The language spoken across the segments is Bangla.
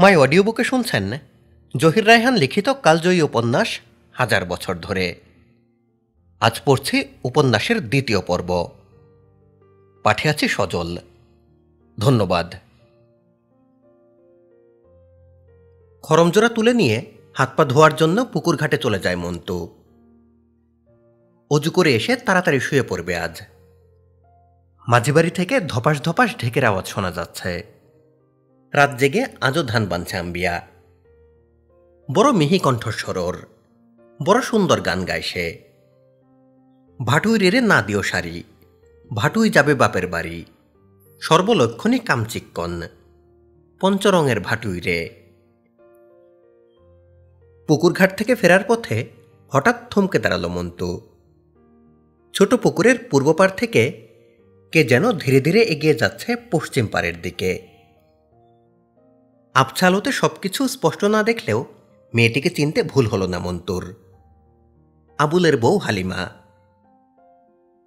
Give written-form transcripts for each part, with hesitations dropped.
মাই অডিও বুকে শুনছেন জহির রায়হান লিখিত কালজয়ী উপন্যাস 1000 বছর ধরে। আজ পড়ছি উপন্যাসের দ্বিতীয় পর্ব। পাঠে আছি সজল। ধন্যবাদ। খরমজোড়া তুলে নিয়ে হাত পা ধোয়ার জন্য পুকুর ঘাটে চলে যায় মন্তু। অজু করে এসে তাড়াতাড়ি শুয়ে পড়বে আজ। মাঝিবাড়ি থেকে ধপাস ধপাস ঢেকের আওয়াজ শোনা যাচ্ছে। রাত জেগে আজও ধান বাঁধছে আম্বিয়া। বড় মিহি কণ্ঠস্বর ওর, বড় সুন্দর গান গায় সে। ভাটুই রে না দিও সারি, ভাটুই যাবে বাপের বাড়ি, সর্বলক্ষণী কামচিক্কন, পঞ্চরঙের ভাটুই রে। পুকুরঘাট থেকে ফেরার পথে হঠাৎ থমকে দাঁড়ালো মন্তু। ছোট পুকুরের পূর্ব পাড় থেকে কে যেন ধীরে ধীরে এগিয়ে যাচ্ছে পশ্চিম পাড়ের দিকে। আবছা আলোতে সবকিছু স্পষ্ট না দেখলেও মেয়েটিকে চিনতে ভুল হল না মন্তুর। আবুলের বউ হালিমা।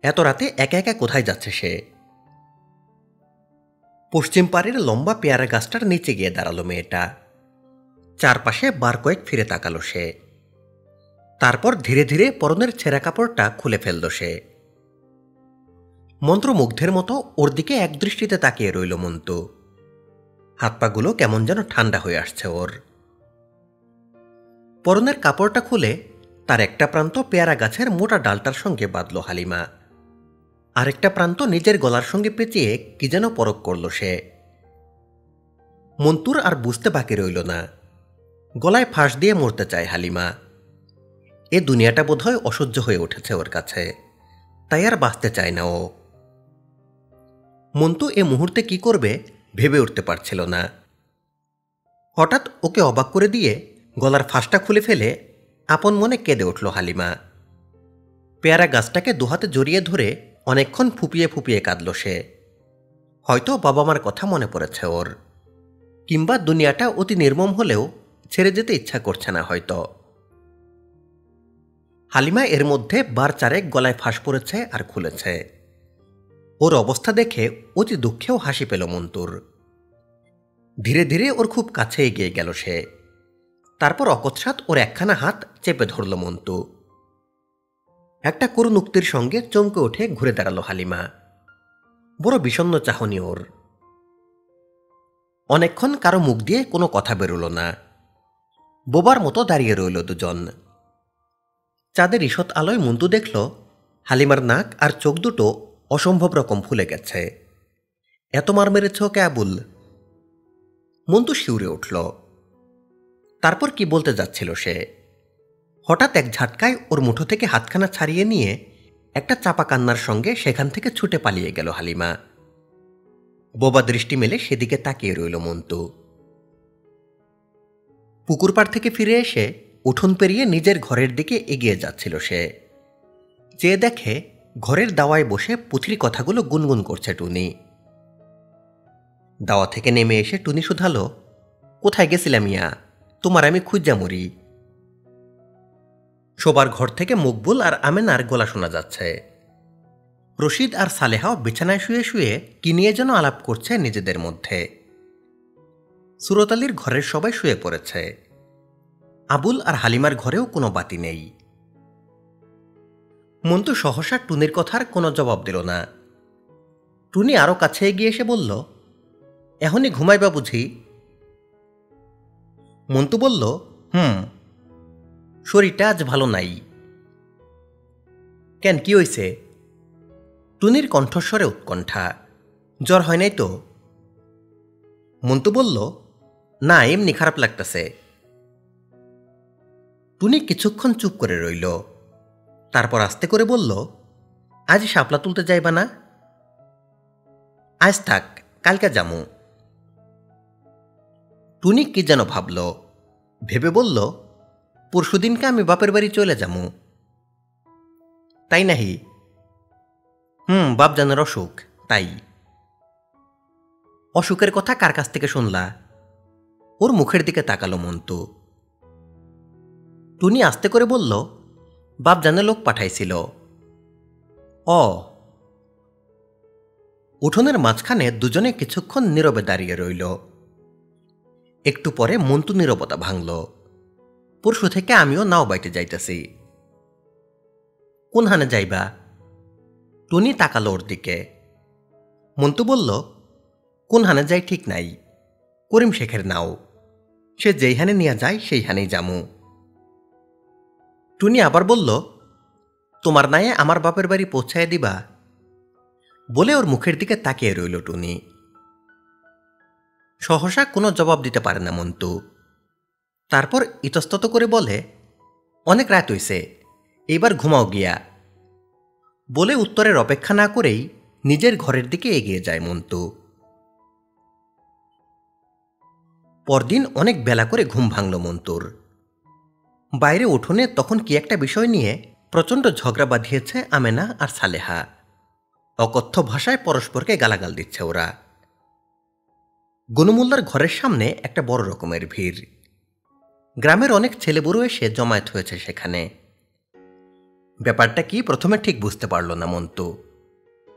এত রাতে একা একা কোথায় যাচ্ছে সে? পশ্চিম পাড়ের লম্বা পেয়ারা গাছটার নিচে গিয়ে দাঁড়ালো মেয়েটা। চারপাশে বার কয়েক ফিরে তাকালো সে। তারপর ধীরে ধীরে পরনের ছেঁড়া কাপড়টা খুলে ফেলল সে। মন্ত্রমুগ্ধের মতো ওর দিকে একদৃষ্টিতে তাকিয়ে রইল মন্তু। হাত পাগুলো কেমন যেন ঠান্ডা হয়ে আসছে ওর। পরনের কাপড়টা খুলে তার একটা প্রান্ত পেয়ারা গাছের মোটা ডালটার সঙ্গে বাঁধল হালিমা। আরেকটা প্রান্ত নিজের গলার সঙ্গে পেঁচিয়ে কি যেন পরখ করল সে। মন্তুর আর বুঝতে বাকি রইল না। গলায় ফাঁস দিয়ে মরতে চায় হালিমা। এ দুনিয়াটা বোধহয় অসহ্য হয়ে উঠেছে ওর কাছে, তাই আর বাঁচতে চায় না ও। মন্তু এ মুহূর্তে কি করবে ভেবে উঠতে পারছিল না। হঠাৎ ওকে অবাক করে দিয়ে গলার ফাঁসটা খুলে ফেলে আপন মনে কেঁদে উঠল হালিমা। পেয়ারা গাছটাকে দুহাতে জড়িয়ে ধরে অনেকক্ষণ ফুপিয়ে ফুপিয়ে কাঁদল সে। হয়তো বাবা মার কথা মনে পড়েছে ওর, কিংবা দুনিয়াটা অতি নির্মম হলেও ছেড়ে যেতে ইচ্ছা করছে না হয়তো। হালিমা এর মধ্যে বার চারেক গলায় ফাঁস পড়েছে আর খুলেছে। ওর অবস্থা দেখে অতি দুঃখেও হাসি পেল মন্তুর। ধীরে ধীরে ওর খুব কাছে এগিয়ে গেল সে। তারপর অকস্মাৎ ওর একখানা হাত চেপে ধরল মন্তু। একটা করুণ উক্তির সঙ্গে চমকে উঠে ঘুরে দাঁড়ালো হালিমা। বড় বিষণ্ণ চাহনি ওর। অনেকক্ষণ কারো মুখ দিয়ে কোনো কথা বেরোল না। বোবার মতো দাঁড়িয়ে রইল দুজন। চাঁদের ঈষৎ আলোয় মন্তু দেখল হালিমার নাক আর চোখ দুটো অসম্ভব রকম ফুলে গেছে। এত মার মেরেছ ওকে আবুল? মন্তু শিউরে উঠল। তারপর কি বলতে যাচ্ছিল সে, হঠাৎ এক ঝাটকায় ওর মুঠো থেকে হাতখানা ছাড়িয়ে নিয়ে একটা চাপা কান্নার সঙ্গে সেখান থেকে ছুটে পালিয়ে গেল হালিমা। বোবা দৃষ্টি মেলে সেদিকে তাকিয়ে রইল মন্তু। পুকুর পাড় থেকে ফিরে এসে উঠোন পেরিয়ে নিজের ঘরের দিকে এগিয়ে যাচ্ছিল সে। যে দেখে ঘরের দাওয়ায় বসে পুঁথির কথাগুলো গুনগুন করছে টুনি। দাওয়া থেকে নেমে এসে টুনি শুধালো, কোথায় গেছিলাম ইয়া, তোমার আমি খুঁজা মরি। শোবার ঘর থেকে মকবুল আর আমেনার গলা শোনা যাচ্ছে। রশিদ আর সালেহাও বিছানায় শুয়ে শুয়ে কি নিয়ে যেন আলাপ করছে নিজেদের মধ্যে। সুরত আলীর ঘরের সবাই শুয়ে পড়েছে। আবুল আর হালিমার ঘরেও কোনো বাতি নেই। মন্তু সহসা টুনির কথার কোনো জবাব দিল না। টুনি আরো কাছে এগিয়ে এসে বলল, এখনই ঘুমাইবা বুঝি? মন্তু বলল, শরীরটা আজ ভালো নাই। কেন, কি হইছে? টুনির কণ্ঠস্বরে উৎকণ্ঠা। জ্বর হয় নাই তো? মন্তু বলল, না, এমনি খারাপ লাগতেছে। টুনি কিছুক্ষণ চুপ করে রইল। তারপর আস্তে করে বলল, আজ শাপলা তুলতে যাইবা না? আজ থাক, কালকে যামু। টুনি কি যেন ভাবল, ভেবে বলল, পরশুদিনকে আমি বাপের বাড়ি চলে যামু। তাই নাহি? বাপ জানের অসুখ, তাই। অসুখের কথা কার কাছ থেকে শুনলা? ওর মুখের দিকে তাকালো মন্তু। টুনি আস্তে করে বলল, বাপ জানে লোক পাঠাইছিল। অ। উঠোনের মাঝখানে দুজনে কিছুক্ষণ নীরবে দাঁড়িয়ে রইল। একটু পরে মন্টু নীরবতা ভাঙল। পরশু থেকে আমিও নাও বাইতে যাইতেছি। কোন হানে যাইবা? টুনি তাকালো ওর দিকে। মন্টু বলল, কোন হানে যাই ঠিক নাই, করিম শেখের নাও, সে যেইখানে নিয়ে যায় সেইখানেই যামু। টুনি আবার বলল, তোমার নায়ে আমার বাপের বাড়ি পৌঁছায় দিবা? বলে ওর মুখের দিকে তাকিয়ে রইল টুনি। সহসা কোনো জবাব দিতে পারে না মন্টু। তারপর ইতস্তত করে বলে, অনেক রাত হইছে, এইবার ঘুমাও গিয়া। বলে উত্তরের অপেক্ষা না করেই নিজের ঘরের দিকে এগিয়ে যায় মন্টু। পরদিন অনেক বেলা করে ঘুম ভাঙল মন্টুর। বাইরে উঠোনে তখন কি একটা বিষয় নিয়ে প্রচণ্ড ঝগড়া বাঁধিয়েছে আমেনা আর সালেহা। অকথ্য ভাষায় পরস্পরকে গালাগাল দিচ্ছে ওরা। গনুমুল্লার ঘরের সামনে একটা বড় রকমের ভিড়। গ্রামের অনেক ছেলেবুড়ো এসে জমায়েত হয়েছে সেখানে। ব্যাপারটা কি প্রথমে ঠিক বুঝতে পারল না মন্টু।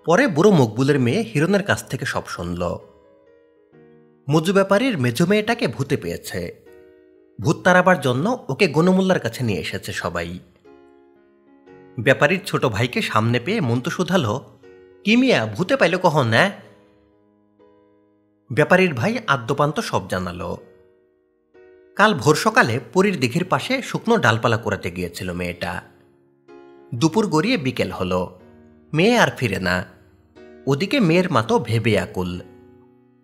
পরে বুড়ো মকবুলের মেয়ে হিরণের কাছ থেকে সব শুনল। মজু ব্যাপারীর মেজো মেয়েটাকে ভূতে পেয়েছে, ভূত তাড়াবার জন্য ওকে গনুমুল্লার কাছে নিয়ে এসেছে সবাই। ব্যাপারীর ছোট ভাইকে সামনে পেয়ে মন্টু শুধালো, কি মিয়া ভূতে পাইল কখন না? ব্যাপারীর ভাই আদ্যপান্ত সব জানালো। কাল ভোর সকালে পুরীর দিঘির পাশে শুকনো ডালপালা কুড়াতে গিয়েছিল মেয়েটা। দুপুর গড়িয়ে বিকেল হলো, মেয়ে আর ফিরে না। ওদিকে মেয়ের মা তো ভেবে আকুল।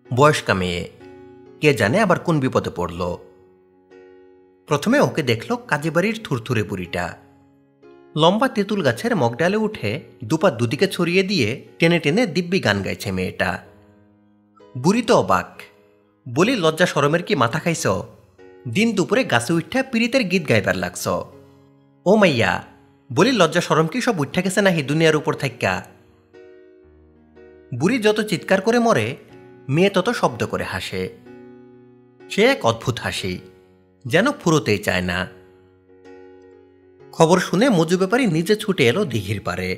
বয়স্কা মেয়ে, কে জানে আবার কোন বিপদে পড়ল। প্রথমে ওকে দেখল কাজীবাড়ির থুরথুরে বুড়িটা। লম্বা তেঁতুল গাছের মগডালে উঠে দুপা দুদিকে ছড়িয়ে দিয়ে টেনে টেনে দিব্যি গান গাইছে মেয়েটা। বুড়ি তো অবাক, বলি লজ্জা শরমের কি মাথা খাইছ? দিন দুপুরে গাছে উঠা পীড়িতের গীত গাইবার লাগছ। ও মাইয়া, বলি লজ্জা শরম কি সব উঠা গেছে নাহি দুনিয়ার উপর থাইক্কা? বুড়ি যত চিৎকার করে মরে, মেয়ে তত শব্দ করে হাসে। সে এক অদ্ভুত হাসি, যেন ফুরোতেই চায় না। খবর শুনে মজু ব্যাপারী নিজে ছুটে এলো দিঘির পারে।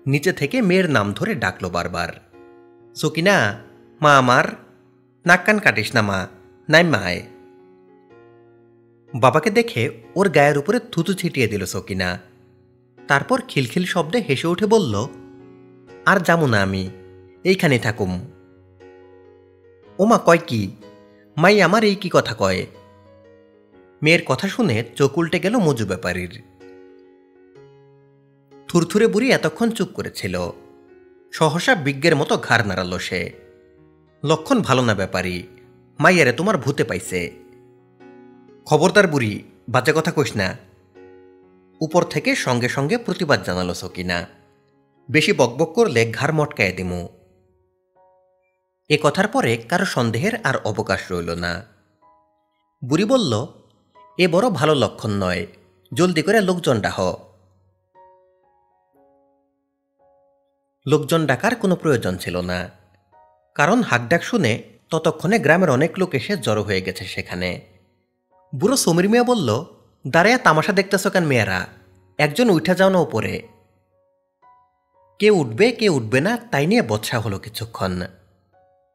নিচে থেকে মেয়ের নাম ধরে ডাকলো বারবার, সকিনা, মা আমার, নাক কান কাটিস না মা, নাই মায়। বাবাকে দেখে ওর গায়ের উপরে থুতু ছিটিয়ে দিল সকিনা। তারপর খিলখিল শব্দে হেসে উঠে বলল, আর যামু না আমি, এইখানে থাকুম। ওমা কয় কি, মাই আমার এই কি কথা কয়? মেয়ের কথা শুনে চোখ উল্টে গেল মজু ব্যাপারীর। থুরথুরে বুড়ি এতক্ষণ চুপ করেছিল। সহসা বিজ্ঞের মতো ঘাড় নাড়াল সে। লক্ষণ ভালো না ব্যাপারী, মাইয়ারে তোমার ভূতে পাইছে। খবরদার বুড়ি, বাজে কথা কইস না। উপর থেকে সঙ্গে সঙ্গে প্রতিবাদ জানালো সকিনা, বেশি বকবক করলে ঘাড় মটকায় দিমু। এ কথার পরে কারো সন্দেহের আর অবকাশ রইল না। বুড়ি বলল, এ বড় ভালো লক্ষণ নয়, জলদি করে লোকজন ডাহ। লোকজন ডাকার কোনো প্রয়োজন ছিল না, কারণ হাকডাক শুনে ততক্ষণে গ্রামের অনেক লোক এসে জড়ো হয়ে গেছে সেখানে। বুড়ো সমীর মিয়া বলল, দাঁড়াইয়া তামাশা দেখতেছ কেন মেয়েরা, একজন উঠা যাও না ওপরে। কে উঠবে কে উঠবে না তাই নিয়ে বৎসা হলো কিছুক্ষণ,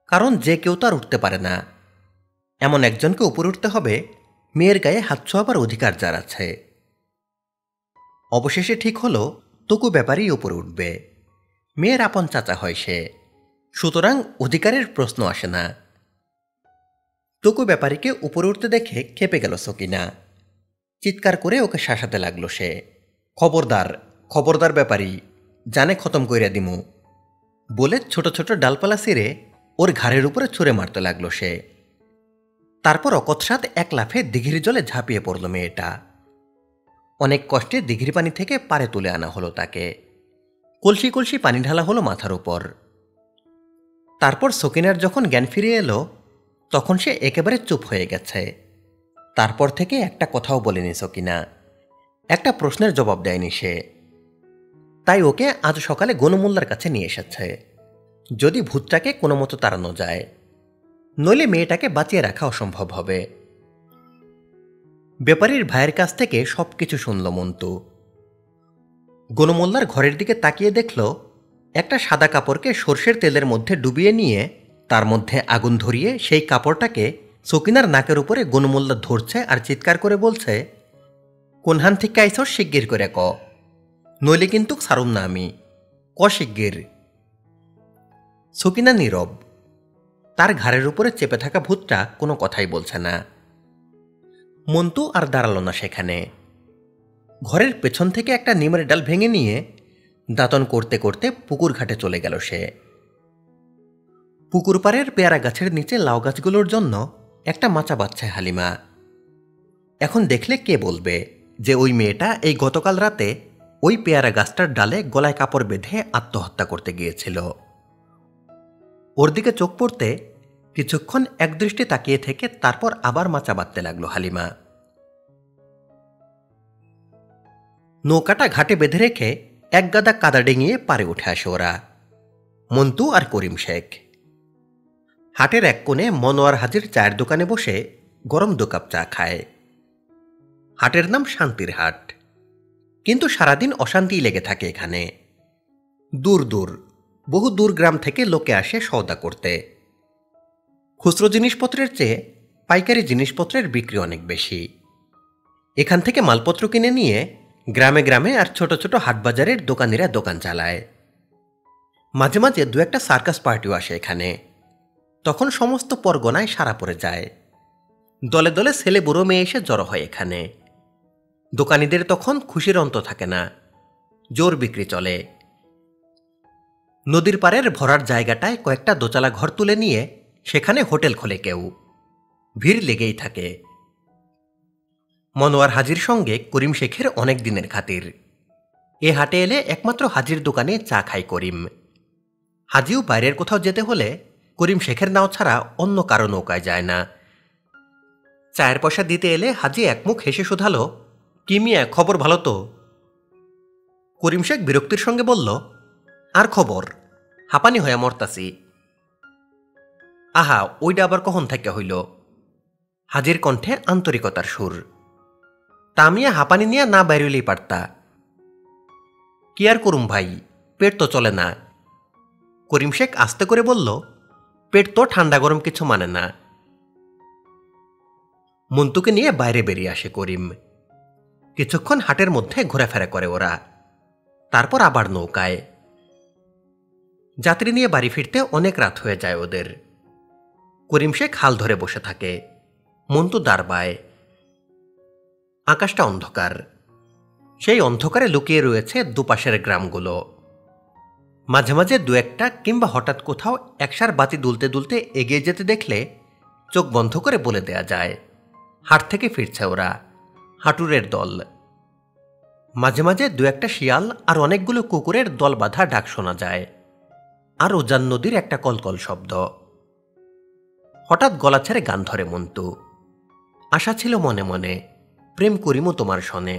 কারণ যে কেউ তো আর উঠতে পারে না। এমন একজনকে উপরে উঠতে হবে মেয়ের গায়ে হাত ছোঁয়াবার অধিকার যার আছে। অবশেষে ঠিক হলো তকু ব্যাপারই উপরে উঠবে। মেয়ের আপন চাচা হয় সে, সুতরাং অধিকারের প্রশ্ন আসে না। তকু ব্যাপারীকে উপরে উঠতে দেখে খেপে গেল সকিনা। চিৎকার করে ওকে শাসাতে লাগলো সে, খবরদার খবরদার ব্যাপারী, জানে খতম কইরা দিমু। বলে ছোট ছোট ডালপালা ছিঁড়ে ওর ঘাড়ের উপরে ছুঁড়ে মারতে লাগলো সে। তারপর অকস্মাৎ এক লাফে দিঘির জলে ঝাঁপিয়ে পড়ল মেয়েটা। অনেক কষ্টে দিঘির পানি থেকে পারে তুলে আনা হলো তাকে। কলসি কলসি পানি ঢালা হলো মাথার উপর। তারপর সকিনার যখন জ্ঞান ফিরে এলো, তখন সে একেবারে চুপ হয়ে গেছে। তারপর থেকে একটা কথাও বলেনি সকিনা, একটা প্রশ্নের জবাব দেয়নি সে। তাই ওকে আজ সকালে গনুমুল্লার কাছে নিয়ে এসেছে, যদি ভূতটাকে কোনো মতো তাড়ানো যায়, নইলে মেয়েটাকে বাঁচিয়ে রাখা অসম্ভব হবে। ব্যাপারীর ভাইয়ের কাছ থেকে সবকিছু শুনল মন্টু। গনুমুল্লার ঘরের দিকে তাকিয়ে দেখল একটা সাদা কাপড়কে সর্ষের তেলের মধ্যে ডুবিয়ে নিয়ে তার মধ্যে আগুন ধরিয়ে সেই কাপড়টাকে সকিনার নাকের উপরে গনুমোল্লা ধরছে আর চিৎকার করে বলছে, কোনহান থেকে আইসর শিগগির করে ক, নইলে কিন্তু ছাড়ুম না আমি, ক শিগগির। সকিনা নীরব। তার ঘাড়ের উপরে চেপে থাকা ভূতটা কোনো কথাই বলছে না। মন্টু আর দাঁড়ালো না সেখানে। ঘরের পেছন থেকে একটা নিমের ডাল ভেঙে নিয়ে দাঁতন করতে করতে পুকুর ঘাটে চলে গেল সে। পুকুর পাড়ের পেয়ারা গাছের নিচে লাউ গাছগুলোর জন্য একটা মাচা বাঁধছে হালিমা। এখন দেখলে কে বলবে যে ওই মেয়েটা এই গতকাল রাতে ওই পেয়ারা গাছটার ডালে গলায় কাপড় বেঁধে আত্মহত্যা করতে গিয়েছিল। ওর দিকে চোখ পড়তে কিছুক্ষণ একদৃষ্টি তাকিয়ে থেকে তারপর আবার মাচা বাঁধতে লাগলো হালিমা। নৌকাটা ঘাটে বেঁধে রেখে এক গাদা কাদা ডিঙিয়ে পারে উঠে আসে ওরা, মন্টু আর করিম শেখ। হাটের এক কোণে মনোয়ার হাজির চায়ের দোকানে বসে গরম 2 কাপ চা খায়। হাটের নাম শান্তির হাট, কিন্তু সারাদিন অশান্তিই লেগে থাকে এখানে। দূর দূর, বহু দূর গ্রাম থেকে লোকে আসে সওদা করতে। খুচরো জিনিসপত্রের চেয়ে পাইকারি জিনিসপত্রের বিক্রি অনেক বেশি। এখান থেকে মালপত্র কিনে নিয়ে গ্রামে গ্রামে আর ছোট ছোট হাটবাজারের দোকানিরা দোকান চালায়। মাঝে মাঝে 2-একটা সার্কাস পার্টিও আসে এখানে। তখন সমস্ত পরগনায় সারা পড়ে যায়। দলে দলে ছেলে বুড়ো মেয়ে এসে জড়ো হয় এখানে। দোকানিদের তখন খুশির অন্ত থাকে না, জোর বিক্রি চলে। নদীর পাড়ের ভরার জায়গাটায় কয়েকটা দোচালা ঘর তুলে নিয়ে সেখানে হোটেল খোলে কেউ। ভিড় লেগেই থাকে। মনোয়ার হাজির সঙ্গে করিম শেখের অনেক দিনের খাতির। এ হাটে এলে একমাত্র হাজির দোকানে চা খায় করিম। হাজিও বাইরের কোথাও যেতে হলে করিম শেখের নাও ছাড়া অন্য কারো নৌকায় যায় না। চায়ের পয়সা দিতে এলে হাজি একমুখ হেসে শুধালো, কি মিয়া, খবর ভালো তো? করিম শেখ বিরক্তির সঙ্গে বলল, আর খবর, হাঁপানি হয়ে মরতাছি। আহা, ওইটা আবার কখন থেকে হইল? হাজির কণ্ঠে আন্তরিকতার সুর। তা মিয়া হাঁপানি নিয়ে না বাইরেলেই পারতা। কি আর করুম ভাই, পেট তো চলে না। করিম শেখ আস্তে করে বলল, পেট তো ঠান্ডা গরম কিছু মানে না। মন্টুকে নিয়ে বাইরে বেরিয়ে আসে করিম। কিছুক্ষণ হাটের মধ্যে ঘোরাফেরা করে ওরা, তারপর আবার নৌকায়। যাত্রী নিয়ে বাড়ি ফিরতে অনেক রাত হয়ে যায় ওদের। করিম শেখ হাল ধরে বসে থাকে, মন্টু দাঁড় বায়। আকাশটা অন্ধকার। সেই অন্ধকারে লুকিয়ে রয়েছে দুপাশের গ্রামগুলো। মাঝে মাঝে 2-একটা কিংবা হঠাৎ কোথাও একসার বাতি দুলতে দুলতে এগিয়ে যেতে দেখলে চোখ বন্ধ করে বলে দেয়া যায় হাট থেকে ফিরছে ওরা, হাঁটুরের দল। মাঝে মাঝে 2-একটা শিয়াল আর অনেকগুলো কুকুরের দল বাঁধা ডাক শোনা যায়, আর উজান নদীর একটা কলকল শব্দ। হঠাৎ গলা ছেড়ে গান ধরে মন্টু। আশা ছিল মনে মনে, প্রেম করিমু তোমার সনে,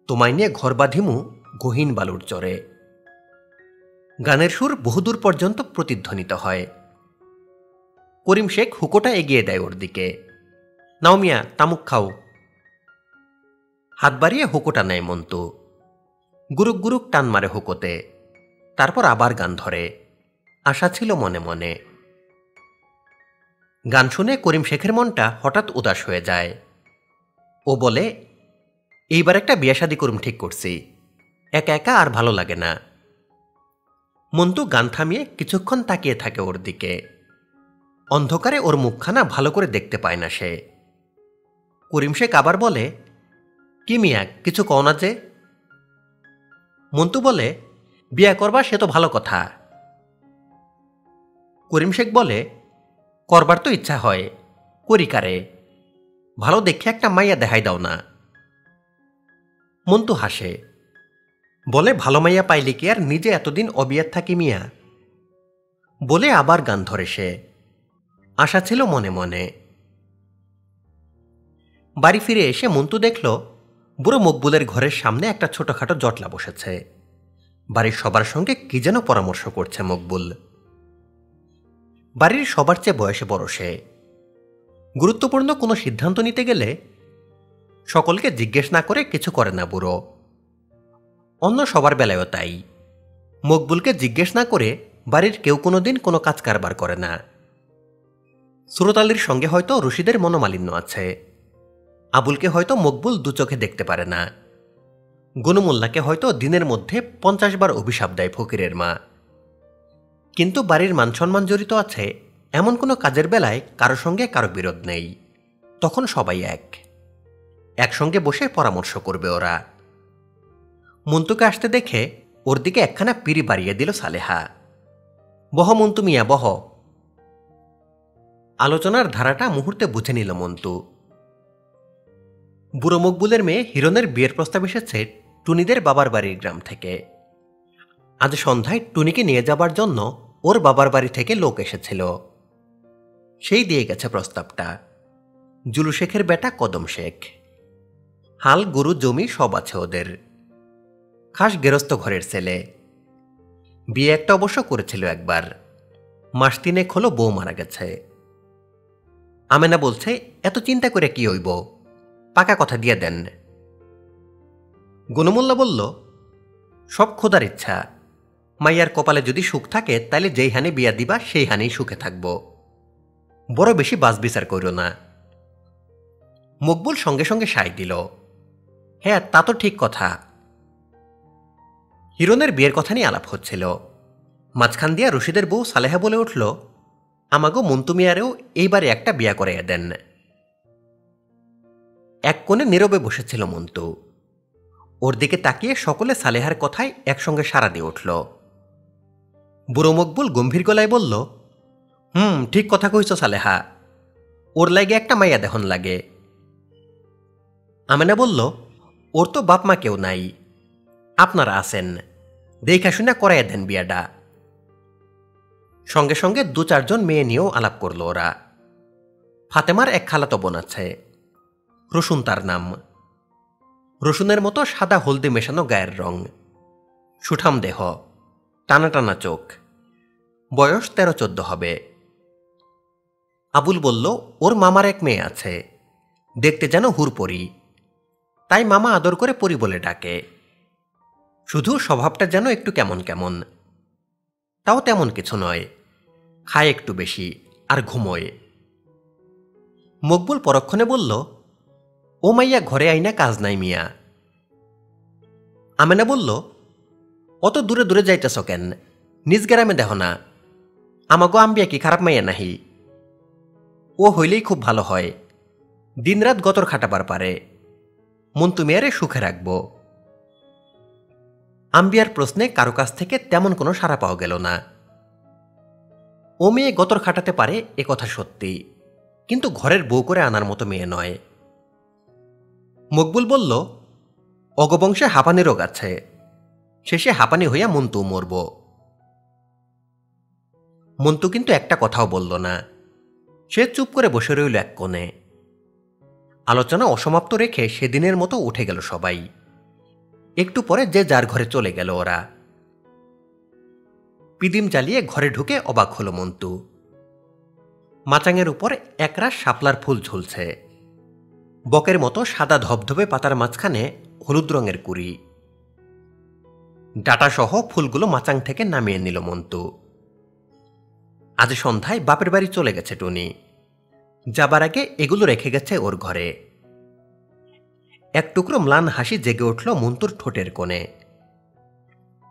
তোমায় নিয়ে ঘর বাঁধিমু গহীন বালুর চরে। গানের সুর বহুদূর পর্যন্ত প্রতিধ্বনিত হয়। করিম শেখ হুকোটা এগিয়ে দেয় ওর দিকে, নাও মিয়া, তামুক খাও। হাত বাড়িয়ে হুকোটা নেয় মন্টু। গুরুক গুরুক টান মারে হুকোতে, তারপর আবার গান ধরে। আশা ছিল মনে মনে। গান শুনে করিম শেখের মনটা হঠাৎ উদাস হয়ে যায়। ও বলে, এইবার একটা বিয়ে শাদী করুম ঠিক করছি, একা একা আর ভালো লাগে না। মন্টু গান থামিয়ে কিছুক্ষণ তাকিয়ে থাকে ওর দিকে। অন্ধকারে ওর মুখখানা ভালো করে দেখতে পায় না সে। করিম শেখ আবার বলে, কি মিয়া, কিছু কও না যে? মন্টু বলে, বিয়া করবা সে তো ভালো কথা। করিম শেখ বলে, করবার তো ইচ্ছা হয়, করি কারে? ভালো দেখে একটা মাইয়া দেখাই দাও না। মন্টু হাসে, বলে, ভালো মাইয়া পাইলে কি আর নিজে এতদিন অবিয়াত থাকি মিয়া? বলে আবার গান ধরে সে। আশা ছিল মনে মনে। বাড়ি ফিরে এসে মন্টু দেখল বুড়ো মকবুলের ঘরের সামনে একটা ছোটখাটো জটলা বসেছে। বাড়ির সবার সঙ্গে কি যেন পরামর্শ করছে মকবুল। বাড়ির সবার চেয়ে বয়সে বড় সে। গুরুত্বপূর্ণ কোনো সিদ্ধান্ত নিতে গেলে সকলকে জিজ্ঞেস না করে কিছু করে না বুড়ো। অন্য সবার বেলায়ও তাই। মকবুলকে জিজ্ঞেস না করে বাড়ির কেউ কোনোদিন কোনো কাজ কারবার করে না। সুরত আলীর সঙ্গে হয়তো রশিদের মনোমালিন্য আছে। আবুলকে হয়তো মকবুল দু চোখে দেখতে পারে না। গনুমুল্লাকে হয়তো দিনের মধ্যে 50 বার অভিশাপ দেয় ফকিরের মা। কিন্তু বাড়ির মানসম্মান জড়িত আছে এমন কোনো কাজের বেলায় কারো সঙ্গে কারো বিরোধ নেই। তখন সবাই একসঙ্গে বসে পরামর্শ করবে ওরা। মন্তুকে আসতে দেখে ওর দিকে একখানা পিড়ি বাড়িয়ে দিল সালেহা। বহ মন্তু মিয়া, বহ। আলোচনার ধারাটা মুহূর্তে বুঝে নিল মন্তু। বুড়ো মকবুলের মেয়ে হিরণের বিয়ের প্রস্তাব এসেছে টুনিদের বাবার বাড়ির গ্রাম থেকে। আজ সন্ধ্যায় টুনিকে নিয়ে যাবার জন্য ওর বাবার বাড়ি থেকে লোক এসেছিল। সেই দিয়ে গেছে প্রস্তাবটা। জুলু শেখের বেটা কদম শেখ। হাল গরু জমি সব আছে ওদের। খাস গেরস্ত ঘরের ছেলে। বিয়ে একটা অবশ্য করেছিল একবার, মাস 3 হলো বউ মারা গেছে। আমেনা বলছে এত চিন্তা করে কি হইব, পাকা কথা দিয়ে দেন। গনুমুল্লা বলল, সব খোদার ইচ্ছা। মাইয়ার কপালে যদি সুখ থাকে তাইলে যেই হানে বিয়া দিবা সেই হানেই সুখে থাকব, বড় বেশি বাস বিচার কইর না। মকবুল সঙ্গে সঙ্গে সায় দিল, হ্যাঁ তা তো ঠিক কথা। হিরণের বিয়ের কথা নিয়ে আলাপ হচ্ছিল। মাঝখান দিয়া রশিদের বউ সালেহা বলে উঠল, আমাগো মন্তু মিয়ারেও এইবারে একটা বিয়া করাইয়া দেন। এক কোণে নীরবে বসেছিল মন্তু। ওর দিকে তাকিয়ে সকলে সালেহার কথায় একসঙ্গে সাড়া দিয়ে উঠল। বুড়ো মকবুল গম্ভীর গলায় বলল, ঠিক কথা কইছ সালেহা, ওর লাগে একটা মাইয়া দেহন লাগে। আমেনা বলল, ওর তো বাপ মা কেউ নাই, আপনারা আছেন, দেখা শুনে করাইয়া দেন বিয়াটা। সঙ্গে সঙ্গে 2-4 জন মেয়ে নিয়েও আলাপ করল ওরা। ফাতেমার এক খালাতো বোন আছে, রসুন তার নাম। রসুনের মতো সাদা হলদে মেশানো গায়ের রং, সুঠাম দেহ, টানা টানা চোখ, বয়স 13-14 হবে। আবুল বলল, ওর মামার এক মেয়ে আছে, দেখতে যেন হুরপরি, তাই মামা আদর করে পরি বলে ডাকে। শুধু স্বভাবটা যেন একটু কেমন কেমন। তাও তেমন কিছু নয়, খায় একটু বেশি আর ঘুমোয়। মকবুল পরক্ষণে বলল, ও মাইয়া ঘরে আইনা কাজ নাই মিয়া। আমেনা বলল, অত দূরে দূরে যাইতেছ কেন, নিজ গ্রামে দেহ না। আমাগো আম্বিয়া কি খারাপ মাইয়া নাহি? ও হইলেই খুব ভালো হয়, দিনরাত গতর খাটাবার পারে, মন্তু মিয়ারে সুখে রাখব। আম্বিয়ার প্রশ্নে কারো কাছ থেকে তেমন কোনো সাড়া পাওয়া গেল না। ও মেয়ে গতর খাটাতে পারে এ কথা সত্যি, কিন্তু ঘরের বউ করে আনার মতো মেয়ে নয়। মকবুল বলল, অগবংশে হাঁপানি রোগ আছে, শেষে হাঁপানি হইয়া মন্তু মরব। মন্তু কিন্তু একটা কথাও বলল না, সে চুপ করে বসে রইল এক কোণে। আলোচনা অসমাপ্ত রেখে সেদিনের মতো উঠে গেল সবাই। একটু পরে যে যার ঘরে চলে গেল ওরা। পিদিম জ্বালিয়ে ঘরে ঢুকে অবাক হল মন্তু। মাচাঙের উপর একরাশ শাপলার ফুল ঝুলছে, বকের মতো সাদা ধবধবে পাতার মাঝখানে হলুদ রঙের কুড়ি। ডাটাসহ ফুলগুলো মাচাং থেকে নামিয়ে নিল মন্তু। আজ সন্ধ্যায় বাপের বাড়ি চলে গেছে টুনি, যাবার আগে এগুলো রেখে গেছে ওর ঘরে। এক টুকরো ম্লান হাসি জেগে উঠল মন্তুর ঠোঁটের কোণে।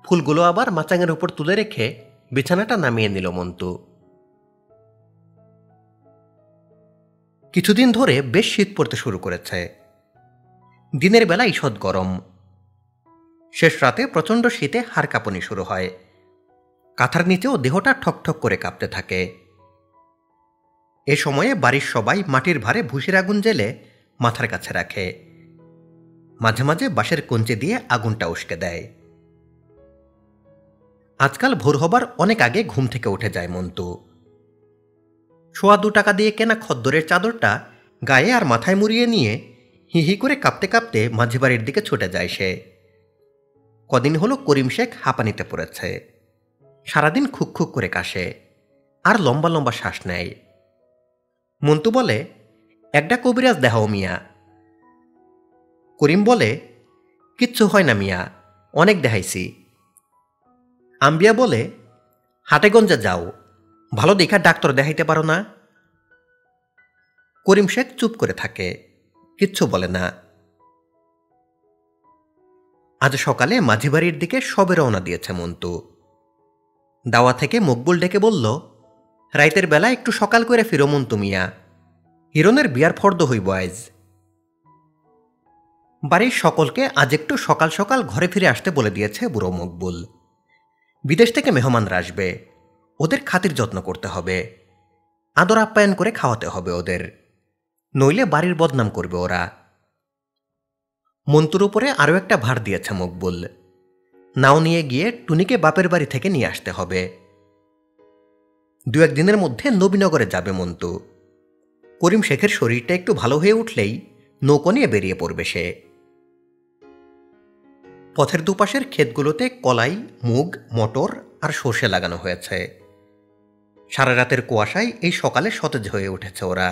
ফুলগুলো আবার মাচাঙের উপর তুলে রেখে বিছানাটা নামিয়ে নিল মন্তু। কিছুদিন ধরে বেশ শীত পড়তে শুরু করেছে। দিনের বেলা ঈষৎ গরম, শেষ রাতে প্রচণ্ড শীতে হাড় কাঁপুনি শুরু হয়। কাঁথার নিচেও দেহটা ঠকঠক করে কাঁপতে থাকে। এ সময়ে বাড়ির সবাই মাটির ভারে ভুসির আগুন জ্বেলে মাথার কাছে রাখে, মাঝে মাঝে বাঁশের কঞ্চি দিয়ে আগুনটা উস্কে দেয়। আজকাল ভোর হবার অনেক আগে ঘুম থেকে উঠে যায় মন্তু। 2.25 টাকা দিয়ে কেনা খদ্দরের চাদরটা গায়ে আর মাথায় মুড়িয়ে নিয়ে হি করে কাঁপতে কাঁপতে মাঝি বাড়ির দিকে ছুটে যায় সে। কদিন হলো করিম শেখ হাঁপানিতে পড়েছে, সারাদিন খুক খুক করে কাশে আর লম্বা লম্বা শ্বাস নেয়। মন্তু বলে, একটা কবিরাজ দেখাও মিয়া। করিম বলে, কিচ্ছু হয় না মিয়া, অনেক দেখাইছি। আম্বিয়া বলে, হাটেগঞ্জে যাও, ভালো দেখা ডাক্তার দেখাইতে পারো না? করিম শেখ চুপ করে থাকে, কিচ্ছু বলে না। আজ সকালে মাঝিবাড়ির দিকে সবে রওনা দিয়েছে মন্তু। দাওয়া থেকে মকবুল ডেকে বলল, রাইতের বেলা একটু সকাল করে ফিরো মন্তু মিয়া, হিরনের বিয়ার ফর্দ হইব আইজ। বাড়ির সকলকে আজ একটু সকাল সকাল ঘরে ফিরে আসতে বলে দিয়েছে বুড়ো মকবুল। বিদেশ থেকে মেহমানরা আসবে, ওদের খাতির যত্ন করতে হবে, আদর আপ্যায়ন করে খাওয়াতে হবে ওদের, নইলে বাড়ির বদনাম করবে ওরা। মন্তুর উপরে আরও একটা ভার দিয়েছে মকবুল, নাও নিয়ে গিয়ে টুনিকে বাপের বাড়ি থেকে নিয়ে আসতে হবে। 2-1 দিনের মধ্যে নবীনগরে যাবে মন্তু। করিম শেখের শরীরটা একটু ভালো হয়ে উঠলেই নৌকো নিয়ে বেরিয়ে পড়বে সে। পথের দুপাশের ক্ষেতগুলোতে কলাই, মুগ, মটর আর সর্ষে লাগানো হয়েছে। সারা রাতের কুয়াশায় এই সকালে সতেজ হয়ে উঠেছে ওরা।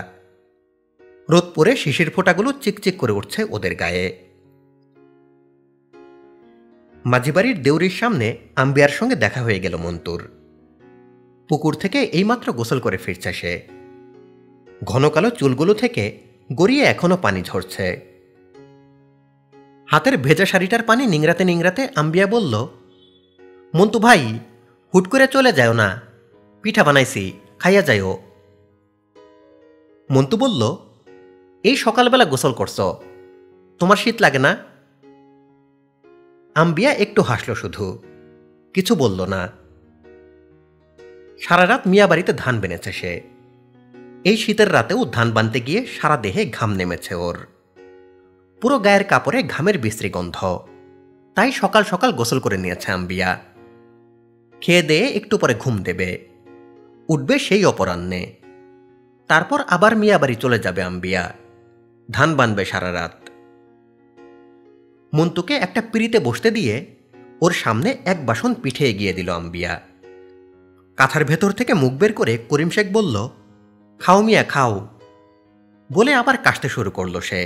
রোদ পরে শিশির ফোঁটাগুলো চিকচিক করে উঠছে ওদের গায়ে। মাঝিবাড়ির দেউরির সামনে আম্বিয়ার সঙ্গে দেখা হয়ে গেল মন্তুর। পুকুর থেকে এইমাত্র গোসল করে ফিরছে সে। ঘন কালো চুলগুলো থেকে গড়িয়ে এখনো পানি ঝরছে। হাতের ভেজা শাড়িটার পানি নিংড়াতে নিংড়াতে আম্বিয়া বলল, মন্তু ভাই, হুট করে চলে যাও না, পিঠা বানাইছি, খাইয়া যাইও। মন্তু বলল, এই সকালবেলা গোসল করছ, তোমার শীত লাগে না? আম্বিয়া একটু হাসল শুধু, কিছু বলল না। সারা রাত মিয়া বাড়িতে ধান বেনেছে সে। এই শীতের রাতেও ধান বানতে গিয়ে সারা দেহে ঘাম নেমেছে ওর। পুরো গায়ের কাপড়ে ঘামের বিশ্রী গন্ধ। তাই সকাল সকাল গোসল করে নিয়েছে আম্বিয়া। খেয়ে দেয়ে একটু পরে ঘুম দেবে, উঠবে সেই অপরাহ্নে। তারপর আবার মিয়া বাড়ি চলে যাবে আম্বিয়া, ধান বানবে সারা রাত। মন্তুকে একটা পিঁড়িতে বসতে দিয়ে ওর সামনে এক বাসন পিঠে এগিয়ে দিল আম্বিয়া। কাঁথার ভেতর থেকে মুখ বের করে করিম শেখ বলল, খাও মিয়া খাও, বলে আবার কাশতে শুরু করল সে।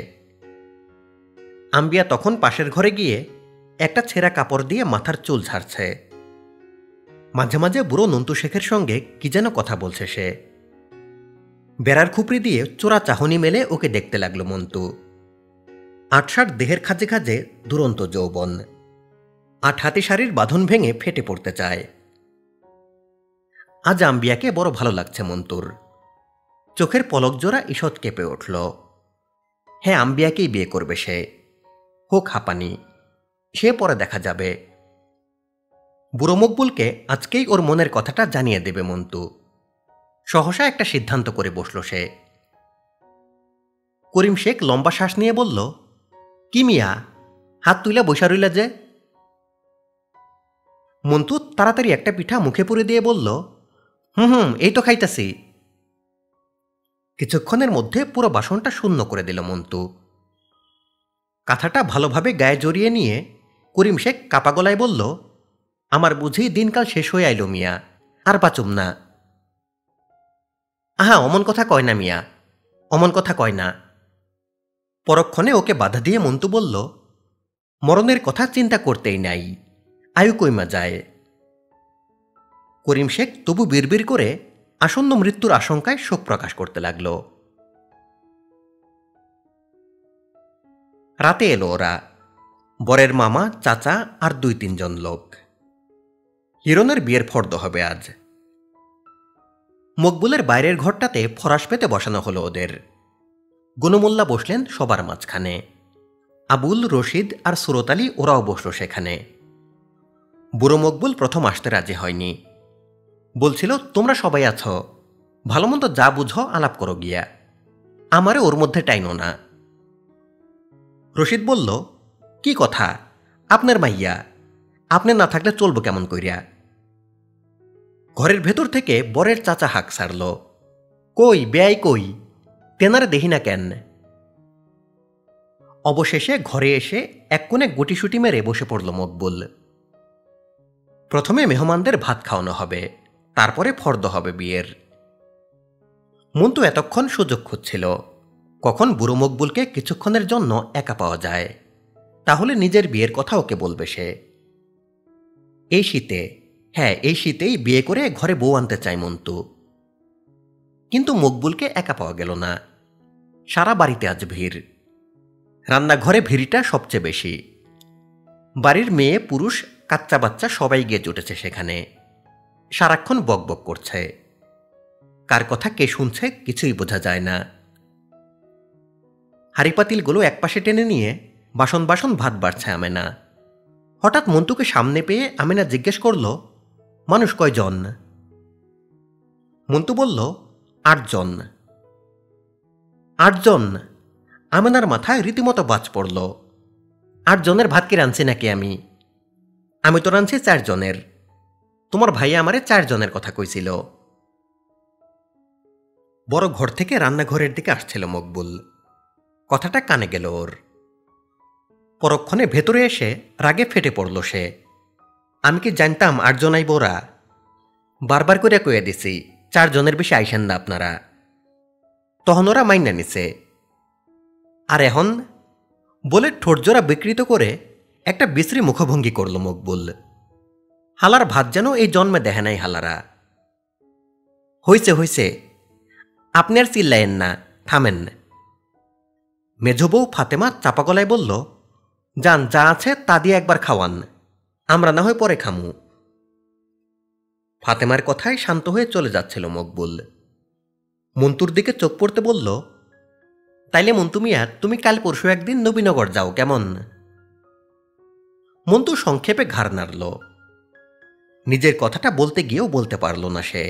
আম্বিয়া তখন পাশের ঘরে গিয়ে একটা ছেঁড়া কাপড় দিয়ে মাথার চুল ঝাড়ছে। মাঝে মাঝে বুড়ো নন্তু শেখের সঙ্গে কি যেন কথা বলছে সে। বেড়ার খুপড়ি দিয়ে চোরা চাহনি মেলে ওকে দেখতে লাগলো মন্তু। ৮-৬ দেহের খাজে খাজে দুরন্ত যৌবন, ৮ হাতি শাড়ির বাঁধন ভেঙে ফেটে পড়তে চায়। আজ আম্বিয়াকে বড় ভালো লাগছে মন্তুর। চোখের পলক জোড়া ঈষৎ কেঁপে উঠল। হ্যাঁ, আম্বিয়াকেই বিয়ে করবে সে, হোক হাঁপানি, সে পরে দেখা যাবে। বুড়ো মকবুলকে আজকেই ওর মনের কথাটা জানিয়ে দেবে মন্তু। সহসা একটা সিদ্ধান্ত করে বসল সে। করিম শেখ লম্বা শ্বাস নিয়ে বলল, কি মিয়া, হাত তুইলা বৈশা রইলা যে? মন্তু তাড়াতাড়ি একটা পিঠা মুখে পুরে দিয়ে বলল, হুম, এই তো খাইতাছি। কিছুক্ষণের মধ্যে পুরো বাসনটা শূন্য করে দিল মন্তু। কাঁথাটা ভালোভাবে গায়ে জড়িয়ে নিয়ে করিম শেখ কাপা গলায় বলল, আমার বুঝি দিনকাল শেষ হয়ে আইল মিয়া, আর বাঁচুম না। আহা, অমন কথা কয় না মিয়া, অমন কথা কয় না। পরক্ষণে ওকে বাধা দিয়ে মন্তু বলল, মরণের কথা চিন্তা করতেই নাই, আয়ু কইমা যায়। করিম শেখ তবু বিড়বিড় করে আসন্ন মৃত্যুর আশঙ্কায় শোক প্রকাশ করতে লাগল। রাতে এলো ওরা, বরের মামা, চাচা আর 2-3 জন লোক। হিরনের বিয়ের ফর্দ হবে আজ। মকবুলের বাইরের ঘরটাতে ফরাস পেতে বসানো হলো ওদের। গনুমোল্লা বসলেন সবার মাঝখানে। আবুল, রশিদ আর সুরত আলী ওরাও বসল সেখানে। বুড়ো মকবুল প্রথম আসতে রাজি হয়নি। বলছিল, তোমরা সবাই আছো, ভালো মন্দ যা বুঝো আলাপ করো গিয়া, আমারে ওর মধ্যে টাইনো না। রশিদ বলল, কি কথা, আপনার মাইয়া, আপনি না থাকলে চলবো কেমন কইরা? ঘরের ভেতর থেকে বরের চাচা হাঁক ছাড়ল, কই বেয়াই কই, তেনারে দেখি না কেন? অবশেষে ঘরে এসে এক কোণে গুটিসুটি মেরে বসে পড়ল মকবুল। প্রথমে মেহমানদের ভাত খাওয়ানো হবে, তারপরে ফর্দ হবে বিয়ের। মন্তু এতক্ষণ সুযোগ খুঁজছিল, কখন বুড়ো মকবুলকে কিছুক্ষণের জন্য একা পাওয়া যায়, তাহলে নিজের বিয়ের কথা ওকে বলবে সে। এই শীতে, হ্যাঁ এই শীতেই বিয়ে করে ঘরে বউ আনতে চায় মন্তু। কিন্তু মকবুলকে একা পাওয়া গেল না। সারা বাড়িতে আজ ভিড়। রান্নাঘরে ভিড়টা সবচেয়ে বেশি। বাড়ির মেয়ে পুরুষ কাচ্চা বাচ্চা সবাই গিয়ে জুটেছে সেখানে। সারাক্ষণ বকবক করছে। কার কথা কে শুনছে কিছুই বোঝা যায় না। হাঁড়িপাতিলগুলো একপাশে টেনে নিয়ে বাসন বাসন ভাত বাড়ছে আমেনা। হঠাৎ মন্টুকে সামনে পেয়ে আমেনা জিজ্ঞেস করল, মানুষ কয়জন? মন্টু বলল, 8 জন। 8 জন? আমেনার মাথায় রীতিমতো বাজ পড়ল। 8 জনের ভাত কি রাঁধছি নাকি আমি? আমি তো রাঁধছি 4 জনের। তোমার ভাইয়া আমারে 4 জনের কথা কইছিল। বড় ঘর থেকে রান্নাঘরের দিকে আসছিল মকবুল। কথাটা কানে গেল ওর। পরক্ষণে ভেতরে এসে রাগে ফেটে পড়ল সে। আমি কি জানতাম 8 জন আইব ওরা? বারবার করে কইয়া দিছি 4 জনের বেশি আইসেন না আপনারা। তখন ওরা মাইনা নিছে। আর এখন বলে ঠোঁটজোড়া বিকৃত করে একটা বিশ্রী মুখভঙ্গি করল মকবুল। হালার ভাত যেন এই জন্মে দেখে নাই হালারা। হইছে হইছে, আপনি আর চিল্লায়েন না, থামেন। মেঝবউ ফাতেমা চাপা গলায় বলল, যান, যা আছে তা দিয়ে একবার খাওয়ান, আমরা না হয় পরে খামু। ফাতেমার কথায় শান্ত হয়ে চলে যাচ্ছিল মকবুল। মন্তুর দিকে চোখ পড়তে বলল, তাইলে মন্তু মিয়া তুমি কাল পরশু একদিন নবীনগর যাও কেমন? মন্তু সংক্ষেপে ঘাড় নাড়ল। নিজের কথাটা বলতে গিয়েও বলতে পারল না সে।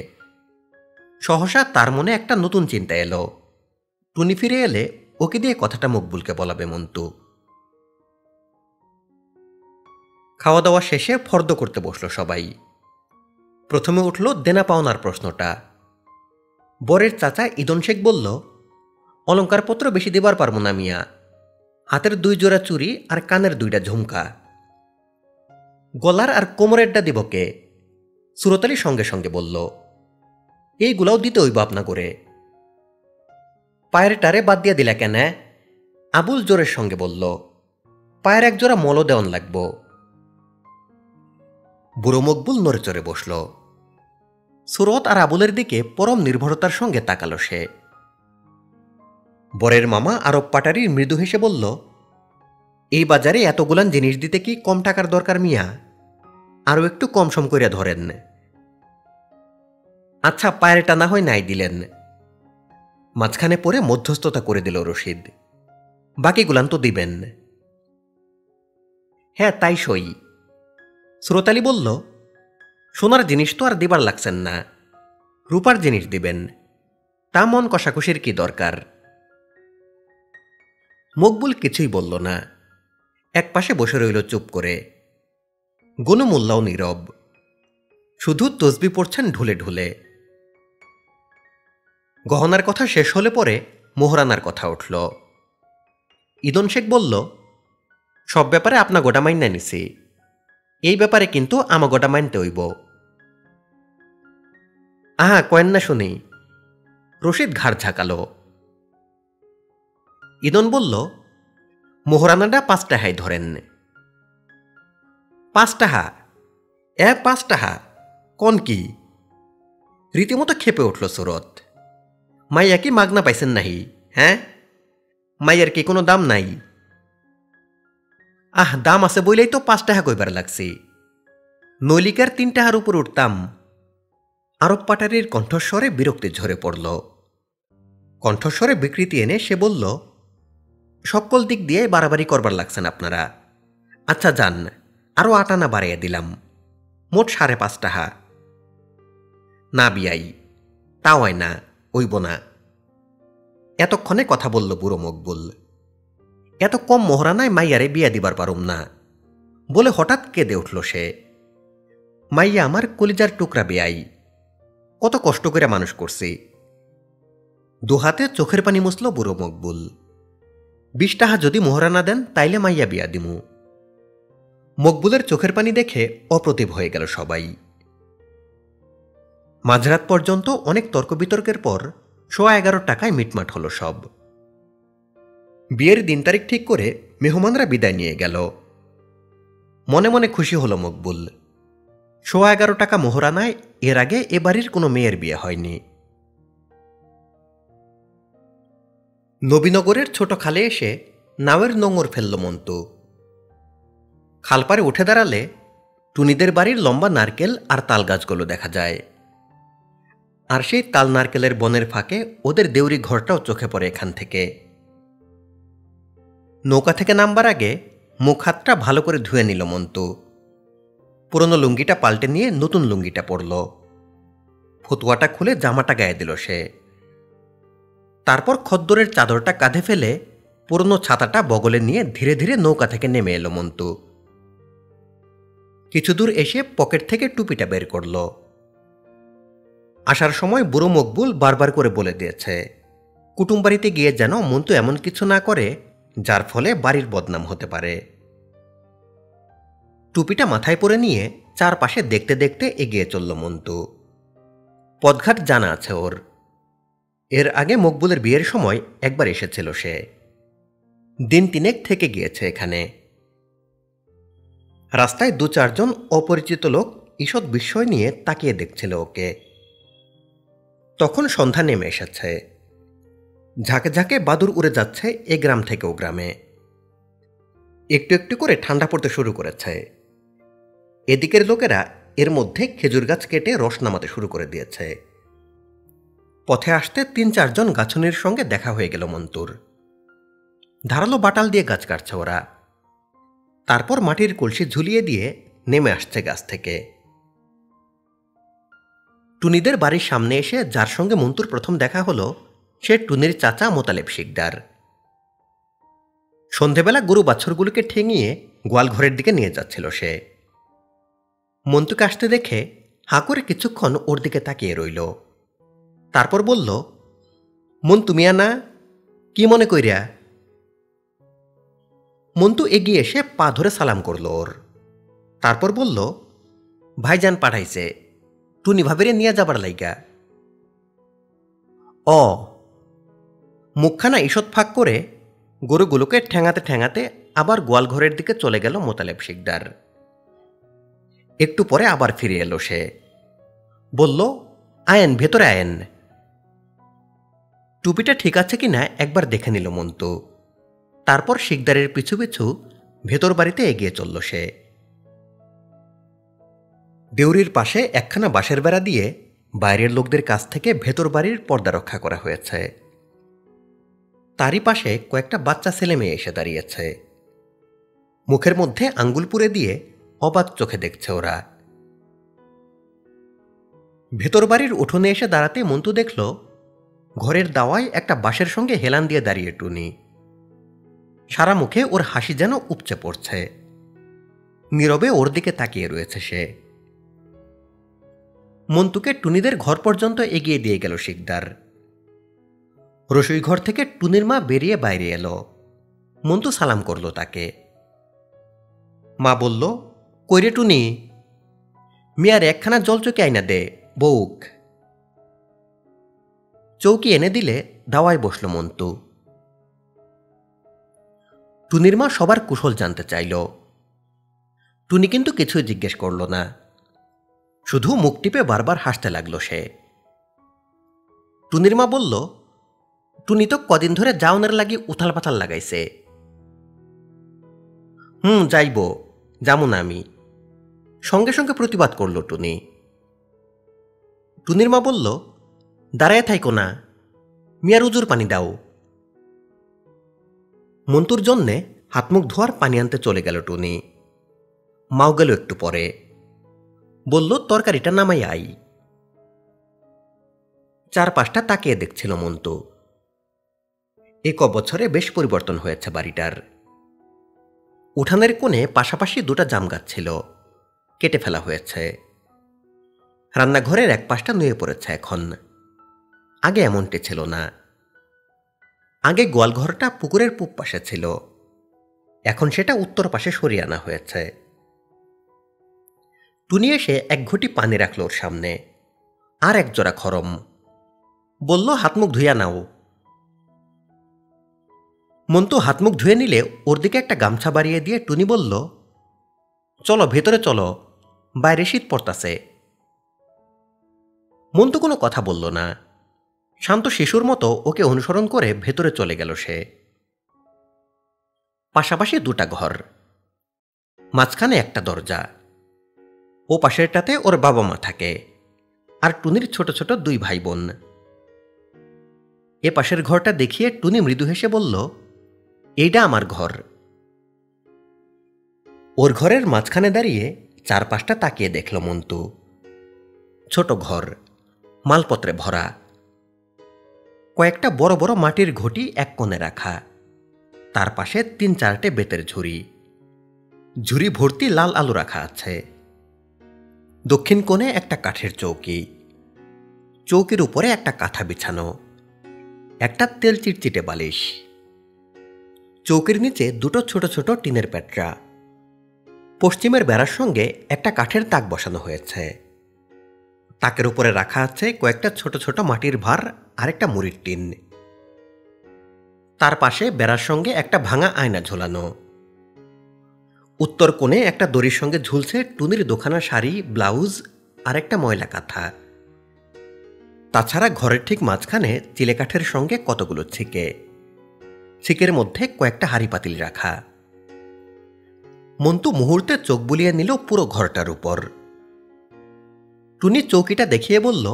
সহসা তার মনে একটা নতুন চিন্তা এলো। টুনি ফিরে এলে ওকে দিয়ে কথাটা মকবুলকে বলাবে মন্তু। খাওয়া দাওয়া শেষে ফর্দ করতে বসল সবাই। প্রথমে উঠল দেনা পাওনার প্রশ্নটা। বরের চাচা ইদন শেখ বলল, অলঙ্কারপত্র বেশি দেবার পারব না মিয়া, হাতের 2 জোড়া চুড়ি আর কানের 2টা ঝুমকা। গলার আর কোমরেরটা দিব কে? সুরত আলী সঙ্গে সঙ্গে বলল, এইগুলাও দিতে হইব আপনা করে। পায়ের টারে বাদ দিয়া দিলা কেন? আবুল জোরের সঙ্গে বলল, পায়ের 1 জোড়া মলও দেওয়ান লাগব। বুড়ো মকবুল নড়ে চড়ে বসল। সুরত আর আবুলের দিকে পরম নির্ভরতার সঙ্গে তাকালো সে। বরের মামা আরব পাটারির মৃদু হেসে বলল, এই বাজারে এতগুলান জিনিস দিতে কি কম টাকার দরকার মিয়া? আরও একটু কম সম করিয়া ধরেন। আচ্ছা, পায়েরটা না হয় নাই দিলেন। মাঝখানে পড়ে মধ্যস্থতা করে দিল রশিদ, বাকিগুলান তো দিবেন। হ্যাঁ তাই সই। সুরতালি বলল, সোনার জিনিস তো আর দিবার লাগছেন না, রূপার জিনিস দিবেন, তা মন কষাকষির কি দরকার? মকবুল কিছুই বলল না, একপাশে বসে রইল চুপ করে। গনু মোল্লাও নীরব, শুধু তসবি পড়ছেন ঢুলে ঢুলে। গহনার কথা শেষ হলে পরে মোহরানার কথা উঠল। ইদন শেখ বলল, সব ব্যাপারে আপনা গোটা মাইনা নিছি, এই ব্যাপারে কিন্তু আমা গোটা মানতে হইব। আহা কয়েন না শুনি। রশিদ ঘাড় ঝাঁকালো। ইদন বলল, মোহরানাটা 5 টাকায় ধরেন। 5 টাকা? 5 টাকা কন কি? রীতিমতো খেপে উঠল সুরত। মাইয়া কি মাগনা পাইছেন নাহি? হ্যাঁ, মাইয়ার কি কোনো দাম নাই? দাম আছে বইলেই তো 5 টাকা কইবার লাগছি, নলিকার 3 টাকার উপর উঠতাম। আরব পাটারির কণ্ঠস্বরে বিরক্তি ঝরে পড়ল। কণ্ঠস্বরে বিকৃতি এনে সে বলল, সকল দিক দিয়ে বাড়াবাড়ি করবার লাগছেন আপনারা। আচ্ছা যান, আরও 8 আনা বাড়াইয়া দিলাম, মোট 5.5 টাকা। না বিয়াই, তাও হয় না, হইব না। এতক্ষণে কথা বলল বুড়ো মকবুল। এত কম মোহরানায় মাইয়ারে বিয়া দিবার পারুম না বলে হঠাৎ কেঁদে উঠল সে। মাইয়া আমার কলিজার টুকরা বেয়াই, কত কষ্ট করে মানুষ করছি। দুহাতে চোখের পানি মুছল বুড়ো মকবুল। 20 টাকা যদি মোহরানা দেন তাইলে মাইয়া বিয়া দিমু। মকবুলের চোখের পানি দেখে অপ্রতিভ হয়ে গেল সবাই। মাঝরাত পর্যন্ত অনেক তর্ক বিতর্কের পর 11:15 টাকায় মিটমাট হলো সব। বিয়ের দিন তারিখ ঠিক করে মেহমানরা বিদায় নিয়ে গেল। মনে মনে খুশি হলো মকবুল। 11:15 টাকা মোহরানায় এর আগে এ বাড়ির কোনো মেয়ের বিয়ে হয়নি। নবীনগরের ছোট খালে এসে নাওয়ের নোঙর ফেলল মন্তু। খালপাড়ে উঠে দাঁড়ালে টুনিদের বাড়ির লম্বা নারকেল আর তাল গাছগুলো দেখা যায়। আর সেই তাল নারকেলের বনের ফাঁকে ওদের দেউরি ঘরটাও চোখে পড়ে এখান থেকে। নৌকা থেকে নামবার আগে মুখ হাতটা ভালো করে ধুয়ে নিল মন্তু। পুরনো লুঙ্গিটা পাল্টে নিয়ে নতুন লুঙ্গিটা পরল। ফতুয়াটা খুলে জামাটা গায়ে দিল সে। তারপর খদ্দরের চাদরটা কাঁধে ফেলে পুরনো ছাতাটা বগলে নিয়ে ধীরে ধীরে নৌকা থেকে নেমে এলো মন্তু। কিছু দূর এসে পকেট থেকে টুপিটা বের করল। আসার সময় বুড়ো মকবুল বারবার করে বলে দিয়েছে, কুটুম বাড়িতে গিয়ে যেন মন্তু এমন কিছু না করে যার ফলে বাড়ির বদনাম হতে পারে। টুপিটা মাথায় পরে নিয়ে চারপাশে দেখতে দেখতে এগিয়ে চলল মন্তু। পথঘাট জানা আছে ওর। এর আগে মকবুলের বিয়ের সময় একবার এসেছিল সে। দিন তিনেক থেকে গিয়েছে এখানে। রাস্তায় দু চারজন অপরিচিত লোক ঈষৎ বিস্ময় নিয়ে তাকিয়ে দেখছিল ওকে। তখন সন্ধ্যা নেমে এসেছে। ঝাঁকে ঝাঁকে বাদুড় উড়ে যাচ্ছে এ গ্রাম থেকে ও গ্রামে। একটু একটু করে ঠান্ডা পড়তে শুরু করেছে। এদিকের লোকেরা এর মধ্যে খেজুর গাছ কেটে রস নামাতে শুরু করে দিয়েছে। পথে আসতে ৩-৪ জন গাছনির সঙ্গে দেখা হয়ে গেল মন্তুর। ধারালো বাটাল দিয়ে গাছ কাটছে ওরা। তারপর মাটির কলসি ঝুলিয়ে দিয়ে নেমে আসছে গাছ থেকে। টুনিদের বাড়ির সামনে এসে যার সঙ্গে মন্তুর প্রথম দেখা হলো সে টুনির চাচা মোতালেব শিকদার। সন্ধেবেলা গরু বাছুরগুলোকে ঠেঙিয়ে গোয়ালঘরের দিকে নিয়ে যাচ্ছিল সে। মন্তুকে আসতে দেখে হাঁ করে কিছুক্ষণ ওর দিকে তাকিয়ে রইল। তারপর বলল, মন্তু মিয়া না, কি মনে কইরা? মন্তু এগিয়ে এসে পা ধরে সালাম করল ওর। তারপর বলল, ভাইজান পাঠাইছে টুনি ভাবিরে নিয়ে যাবার লাইগা। অ মুখখানা ঈষৎ ফাঁক করে গরুগুলোকে ঠেঙাতে ঠেঙাতে আবার গোয়ালঘরের দিকে চলে গেল মোতালেব শিকদার। একটু পরে আবার ফিরে এলো সে। বলল, আয়েন, ভেতরে আয়েন। টুপিটা ঠিক আছে কিনা একবার দেখে নিল মন্তু। তারপর শিকদারের পিছু পিছু ভেতর বাড়িতে এগিয়ে চলল সে। দেউরির পাশে একখানা বাঁশের বেড়া দিয়ে বাইরের লোকদের কাছ থেকে ভেতর বাড়ির পর্দা রক্ষা করা হয়েছে। তারই পাশে কয়েকটা বাচ্চা ছেলে মেয়ে এসে দাঁড়িয়েছে। মুখের মধ্যে আঙ্গুল পুরে দিয়ে অবাক চোখে দেখছে ওরা। ভেতর বাড়ির উঠোনে এসে দাঁড়াতে মন্তু দেখল ঘরের দাওয়ায় একটা বাঁশের সঙ্গে হেলান দিয়ে দাঁড়িয়ে টুনি। সারা মুখে ওর হাসি যেন উপচে পড়ছে। নীরবে ওর দিকে তাকিয়ে রয়েছে সে। মন্তুকে টুনিদের ঘর পর্যন্ত এগিয়ে দিয়ে গেল শিকদার। রসুই ঘর থেকে টুনির মা বেরিয়ে বাইরে এলো। মন্তু সালাম করল তাকে। মা বলল, কইরে টুনি, মিয়ার একখানা জলচৌকি আইনা দে বউক। চৌকি এনে দিলে দাওয়ায় বসল মন্তু। টুনির মা সবার কুশল জানতে চাইল। টুনি কিন্তু কিছুই জিজ্ঞেস করল না, শুধু মুখ টিপে বারবার হাসতে লাগলো সে। টুনির মা বলল, টুনি তো কদিন ধরে যাওনের লাগি উথাল পাথাল লাগাইছে। যাইব, যামু না আমি, সঙ্গে সঙ্গে প্রতিবাদ করল টুনি। টুনির মা বলল, দাঁড়ায় থাইকো না, মিয়ার উজুর পানি দাও। মন্তুর জন্যে হাতমুখ ধোয়ার পানি আনতে চলে গেল টুনি। মাও গেল একটু পরে। বলল, তরকারিটা নামাই আই। চারপাশটা তাকিয়ে দেখছিল মন্তু। এক বছরে বেশ পরিবর্তন হয়েছে বাড়িটার। উঠানের কোণে পাশাপাশি দুটা জাম গাছ ছিল, কেটে ফেলা হয়েছে। রান্নাঘরের এক পাশটা নুয়ে পড়েছে এখন। আগে এমনটি ছিল না। আগে গোয়ালঘরটা পুকুরের পূব পাশে ছিল, এখন সেটা উত্তর পাশে সরিয়ে আনা হয়েছে। টুনি এসে এক ঘটি পানি রাখল ওর সামনে, আর এক জোড়া খরম। বলল, হাতমুখ ধুইয়া নাও। মন্তু হাতমুখ ধুয়ে নিলে ওর দিকে একটা গামছা বাড়িয়ে দিয়ে টুনি বলল, চলো ভেতরে চলো, বাইরে শীত পড়তাছে। মন্তু কোনো কথা বলল না। শান্ত শিশুর মতো ওকে অনুসরণ করে ভেতরে চলে গেল সে। পাশাপাশি দুটা ঘর, মাঝখানে একটা দরজা। ও পাশেরটাতে ওর বাবা মা থাকে, আর টুনির ছোট ছোট দুই ভাই বোন। এ পাশের ঘরটা দেখিয়ে টুনি মৃদু হেসে বলল, এইটা আমার ঘর। ওর ঘরের মাঝখানে দাঁড়িয়ে চারপাশটা তাকিয়ে দেখল মন্তু। ছোট ঘর, মালপত্রে ভরা। কয়েকটা বড় বড় মাটির ঘটি এক কোণে রাখা, তার পাশে 3-4টে বেতের ঝুড়ি। ঝুড়ি ভর্তি লাল আলু রাখা আছে। দক্ষিণ কোণে একটা কাঠের চৌকি, চৌকির উপরে একটা কাঁথা বিছানো, একটা তেল চিটচিটে বালিশ। চৌকির নিচে দুটো ছোট ছোট টিনের পেটরা। পশ্চিমের বেড়ার সঙ্গে একটা কাঠের তাক বসানো হয়েছে। তাকের উপরে রাখা আছে কয়েকটা ছোট ছোট মাটির ভাঁড় আর একটা মুড়ির টিন। তার পাশে বেড়ার সঙ্গে একটা ভাঙা আয়না ঝোলানো। উত্তর কোণে একটা দড়ির সঙ্গে ঝুলছে টুনির দোখানা শাড়ি, ব্লাউজ আর একটা ময়লা কাঁথা। তাছাড়া ঘরের ঠিক মাঝখানে চিলেকাঠের সঙ্গে কতগুলো ছিকে, ছিকের মধ্যে কয়েকটা হাঁড়ি পাতিল রাখা। মন্তু মুহূর্তে চোখ বুলিয়ে নিল পুরো ঘরটার উপর। টুনি চৌকিটা দেখিয়ে বলল,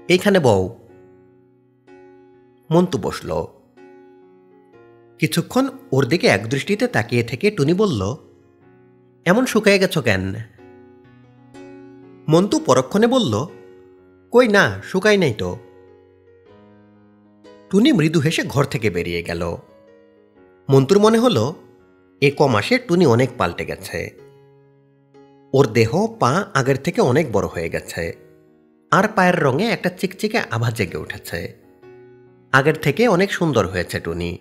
এইখানে বউ। মন্তু বসল। কিছুক্ষণ ওর দিকে একদৃষ্টিতে তাকিয়ে থেকে টুনি বলল, এমন শুকায় গেছ কেন? মন্তু পরক্ষণে বলল, কই না, শুকাই নাই তো। টুনি মৃদু হেসে ঘর থেকে বেরিয়ে গেল। মন্তুর মনে হলো এ কমাসে টুনি অনেক পাল্টে গেছে। ওর দেহ, পা আগের থেকে অনেক বড় হয়ে গেছে, আর পায়ের রঙে একটা চিকচিকে আভা জেগে উঠেছে। আগের থেকে অনেক সুন্দর হয়েছে টুনি।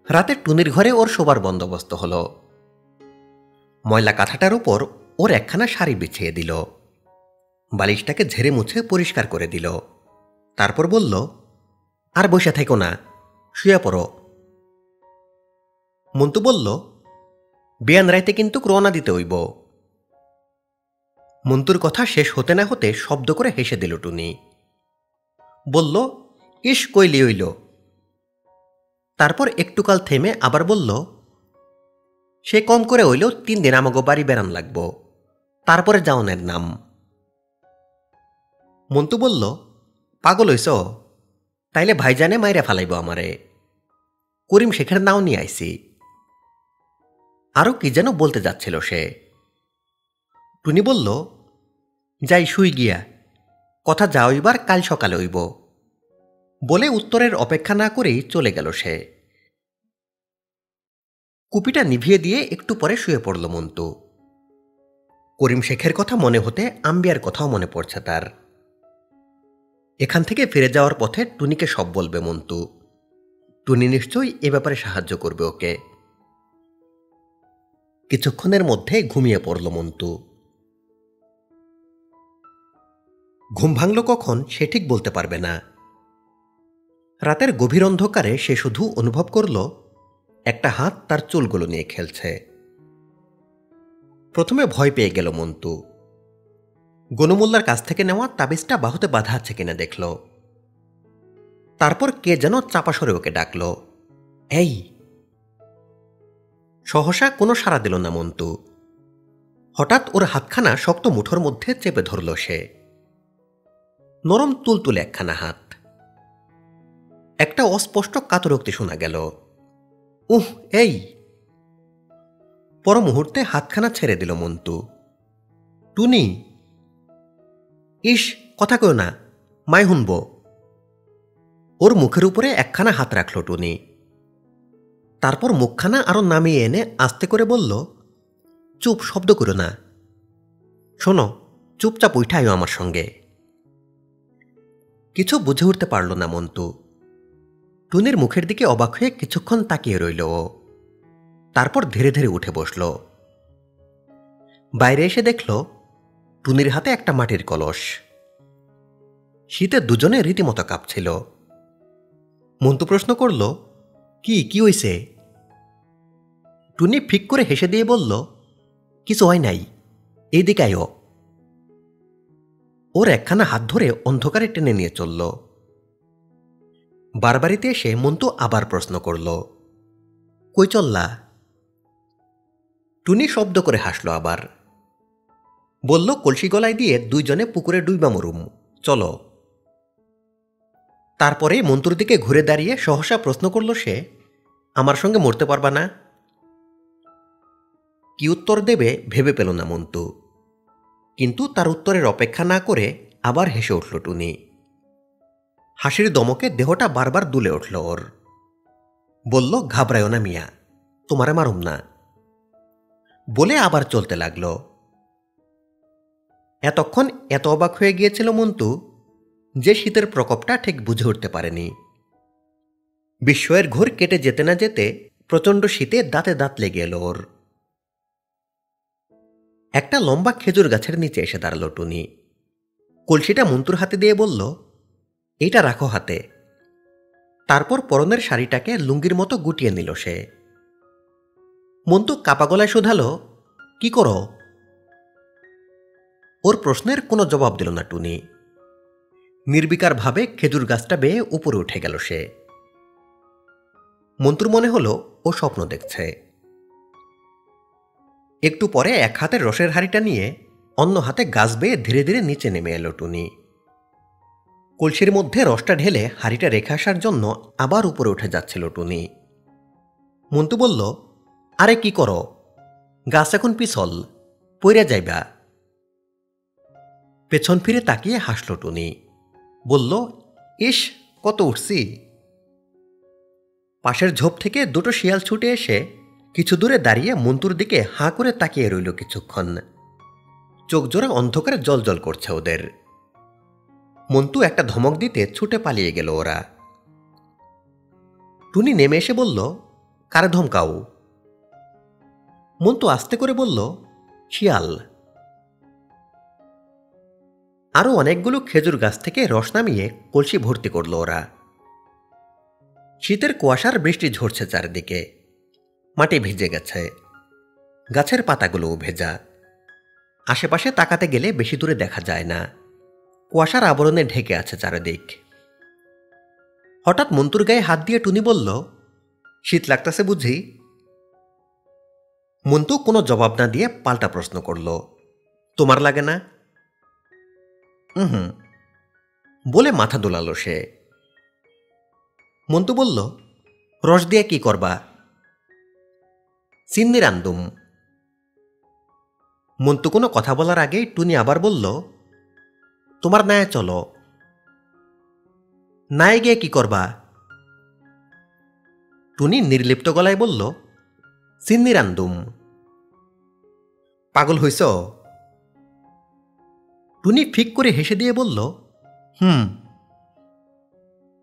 রাতে টুনির ঘরে ওর শোবার বন্দোবস্ত হলো। ময়লা কাঁথাটার উপর ওর একখানা শাড়ি বিছিয়ে দিল, বালিশটাকে ঝেড়ে মুছে পরিষ্কার করে দিল। তারপর বলল, আর বসে থেকো না, শুয়ে পড়ো। মন্তু বলল, বিয়ান রাইতে কিন্তু রওনা দিতে হইব। মন্তুর কথা শেষ হতে না হতে শব্দ করে হেসে দিল টুনি। বলল, ইস কইলি হইল। তারপর একটুকাল থেমে আবার বলল, সে কম করে হইলেও 3 দিন আমাগো বাড়ি বেড়ান লাগব, তারপরে যাওনের নাম। মন্তু বলল, পাগল হইছ? তাইলে ভাইজানে মাইরা ফালাইব আমারে। করিম শেখের নাও নিয়ে আইছি। আরো কি যেন বলতে যাচ্ছিল সে। টুনি বলল, যাই শুই গিয়া, কথা যা হইবার কাল সকালে হইব। বলে উত্তরের অপেক্ষা না করেই চলে গেল সে। কুপিটা নিভিয়ে দিয়ে একটু পরে শুয়ে পড়ল মন্তু। করিম শেখের কথা মনে হতে আম্বিয়ার কথাও মনে পড়ছে তার। এখান থেকে ফিরে যাওয়ার পথে টুনিকে সব বলবে মন্তু। টুনি নিশ্চয়ই এ ব্যাপারে সাহায্য করবে ওকে। কিছুক্ষণের মধ্যে ঘুমিয়ে পড়ল মন্তু। ঘুম ভাঙল কখন সে ঠিক বলতে পারবে না। রাতের গভীর অন্ধকারে সে শুধু অনুভব করল একটা হাত তার চুলগুলো নিয়ে খেলছে। প্রথমে ভয় পেয়ে গেল মন্তু। গনুমুল্লার কাছ থেকে নেওয়া তাবিজটা বাহুতে বাঁধা আছে কিনা দেখল। তারপর কে যেন চাপা সরে ওকে ডাকল, এই। সহসা কোনো সাড়া দিল না মন্তু। হঠাৎ ওর হাতখানা শক্ত মুঠোর মধ্যে চেপে ধরল সে। নরম তুলতুলে একখানা হাত। একটা অস্পষ্ট কাতরোক্তি শোনা গেল, উহ, এই। পর মুহূর্তে হাতখানা ছেড়ে দিল মন্তু। টুনি! ইস, কথা কয় না, মাই শুনব। ওর মুখের উপরে একখানা হাত রাখল টুনি। তারপর মুখখানা আরো নামিয়ে এনে আস্তে করে বলল, চুপ, শব্দ করো না। শোনো, চুপচাপ উঠে আয়ো আমার সঙ্গে। কিছু বুঝে উঠতে পারল না মন্তু। টুনির মুখের দিকে অবাক হয়ে কিছুক্ষণ তাকিয়ে রইল ও। তারপর ধীরে ধীরে উঠে বসল। বাইরে এসে দেখল টুনির হাতে একটা মাটির কলস। শীতে দুজনে রীতিমতো কাঁপছিল। মন্তু প্রশ্ন করল, কি হইছে? টুনি ফিক করে হেসে দিয়ে বলল, কিছু হয় নাই, এই দিকে আয়ো। ও ওর একখানা হাত ধরে অন্ধকারে টেনে নিয়ে চলল। বারবারিতে এসে মন্তু আবার প্রশ্ন করল, কই চললা? টুনি শব্দ করে হাসল আবার, বলল, কলসি গলায় দিয়ে দুইজনে পুকুরে ডুইবা মরুম, চলো। তারপরে মন্তুর দিকে ঘুরে দাঁড়িয়ে সহসা প্রশ্ন করল সে, আমার সঙ্গে মরতে পারবা না? কি উত্তর দেবে ভেবে পেল না মন্তু, কিন্তু তার উত্তরের অপেক্ষা না করে আবার হেসে উঠল টুনি। হাসির দমকে দেহটা বারবার দুলে উঠল ওর। বলল, ঘাবড়ায়ও না মিয়া, তোমারে মারুম না, বলে আবার চলতে লাগল। এতক্ষণ এত অবাক হয়ে গিয়েছিল মন্তু যে শীতের প্রকোপটা ঠিক বুঝে উঠতে পারেনি। বিস্ময়ের ঘোর কেটে যেতে না যেতে প্রচণ্ড শীতে দাঁতে দাঁত লেগে এলো ওর। একটা লম্বা খেজুর গাছের নিচে এসে দাঁড়ালো টুনি। কলসিটা মন্তুর হাতে দিয়ে বলল, এইটা রাখো হাতে। তারপর পরনের শাড়িটাকে লুঙ্গির মতো গুটিয়ে নিল সে। মন্তু কাপা গলায় শুধালো, কি করো? ওর প্রশ্নের কোনো জবাব দিল না টুনি। নির্বিকার ভাবে খেজুর গাছটা বেয়ে উপরে উঠে গেল সে। মন্তুর মনে হলো ও স্বপ্ন দেখছে। একটু পরে এক হাতে রসের হাঁড়িটা নিয়ে অন্য হাতে গাছ বেয়ে ধীরে ধীরে নিচে নেমে এলো টুনি। কলসির মধ্যে রসটা ঢেলে হাঁড়িটা রেখে আসার জন্য আবার উপরে উঠে যাচ্ছিল টুনি। মন্তু বলল, আরে কি করো, গাছ এখন পিছল, পইরা যাইবা। পেছন ফিরে তাকিয়ে হাসল টুনি, বলল, ইস, কত উঠছি। পাশের ঝোপ থেকে দুটো শিয়াল ছুটে এসে কিছু দূরে দাঁড়িয়ে মন্তুর দিকে হাঁ করে তাকিয়ে রইল কিছুক্ষণ। চোখ জোড়া অন্ধকারে জল করছে ওদের। মন্তু একটা ধমক দিতে ছুটে পালিয়ে গেল ওরা। টুনি নেমে এসে বলল, কারে ধমকাও? মন্তু আস্তে করে বলল, শিয়াল। আরো অনেকগুলো খেজুর গাছ থেকে রস নামিয়ে কলসি ভর্তি করল ওরা। শীতের কুয়াশার বৃষ্টি ঝরছে চারদিকে, মাটি ভিজে গেছে, গাছের পাতাগুলোও ভেজা। আশেপাশে তাকাতে গেলে বেশি দূরে দেখা যায় না, কুয়াশার আবরণে ঢেকে আছে চারিদিক। হঠাৎ মন্তুর গায়ে হাত দিয়ে টুনি বলল, শীত লাগতেছে বুঝি? মন্তু কোনো জবাব না দিয়ে পাল্টা প্রশ্ন করল, তোমার লাগে না? হুম বলে মাথা দোলালো সে। মন্তু বলল, রস দিয়ে কি করবা? চিন্নি রান্দুম। মন্তু কোনো কথা বলার আগেই টুনি আবার বলল, তোমার নায়ে চলো। নায়ে গিয়ে কি করবা? টুনি নির্লিপ্ত গলায় বলল, চিন্নি রান্দুম। পাগল হইছ? টুনি ফিক করে হেসে দিয়ে বলল,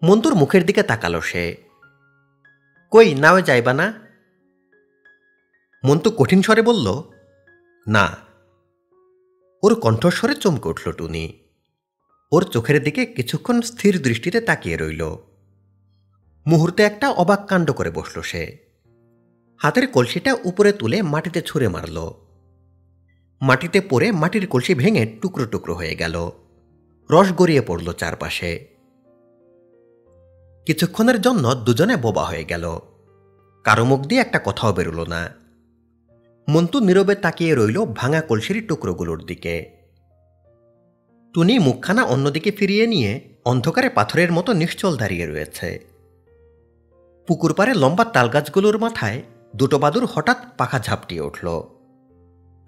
মন্তুর মুখের দিকে তাকালো সে। কই নাওয়ে যাইবা না? মন্তু কঠিন স্বরে বলল, না। ওর কণ্ঠস্বরে চমকে উঠল টুনি। ওর চোখের দিকে কিছুক্ষণ স্থির দৃষ্টিতে তাকিয়ে রইল। মুহূর্তে একটা অবাক কাণ্ড করে বসল সে। হাতের কলসিটা উপরে তুলে মাটিতে ছুঁড়ে মারল। মাটিতে পড়ে মাটির কলসি ভেঙে টুকরো টুকরো হয়ে গেল। রস গড়িয়ে পড়ল চারপাশে। কিছুক্ষণের জন্য দুজনে বোবা হয়ে গেল। কারো মুখ দিয়ে একটা কথাও বেরোল না। মন্তু নীরবে তাকিয়ে রইল ভাঙা কলসির টুকরোগুলোর দিকে। টুনি মুখখানা অন্যদিকে ফিরিয়ে নিয়ে অন্ধকারে পাথরের মতো নিশ্চল দাঁড়িয়ে রয়েছে। পুকুর পাড়ে লম্বা তালগাছগুলোর মাথায় দুটো বাদুর হঠাৎ পাখা ঝাপটিয়ে উঠল।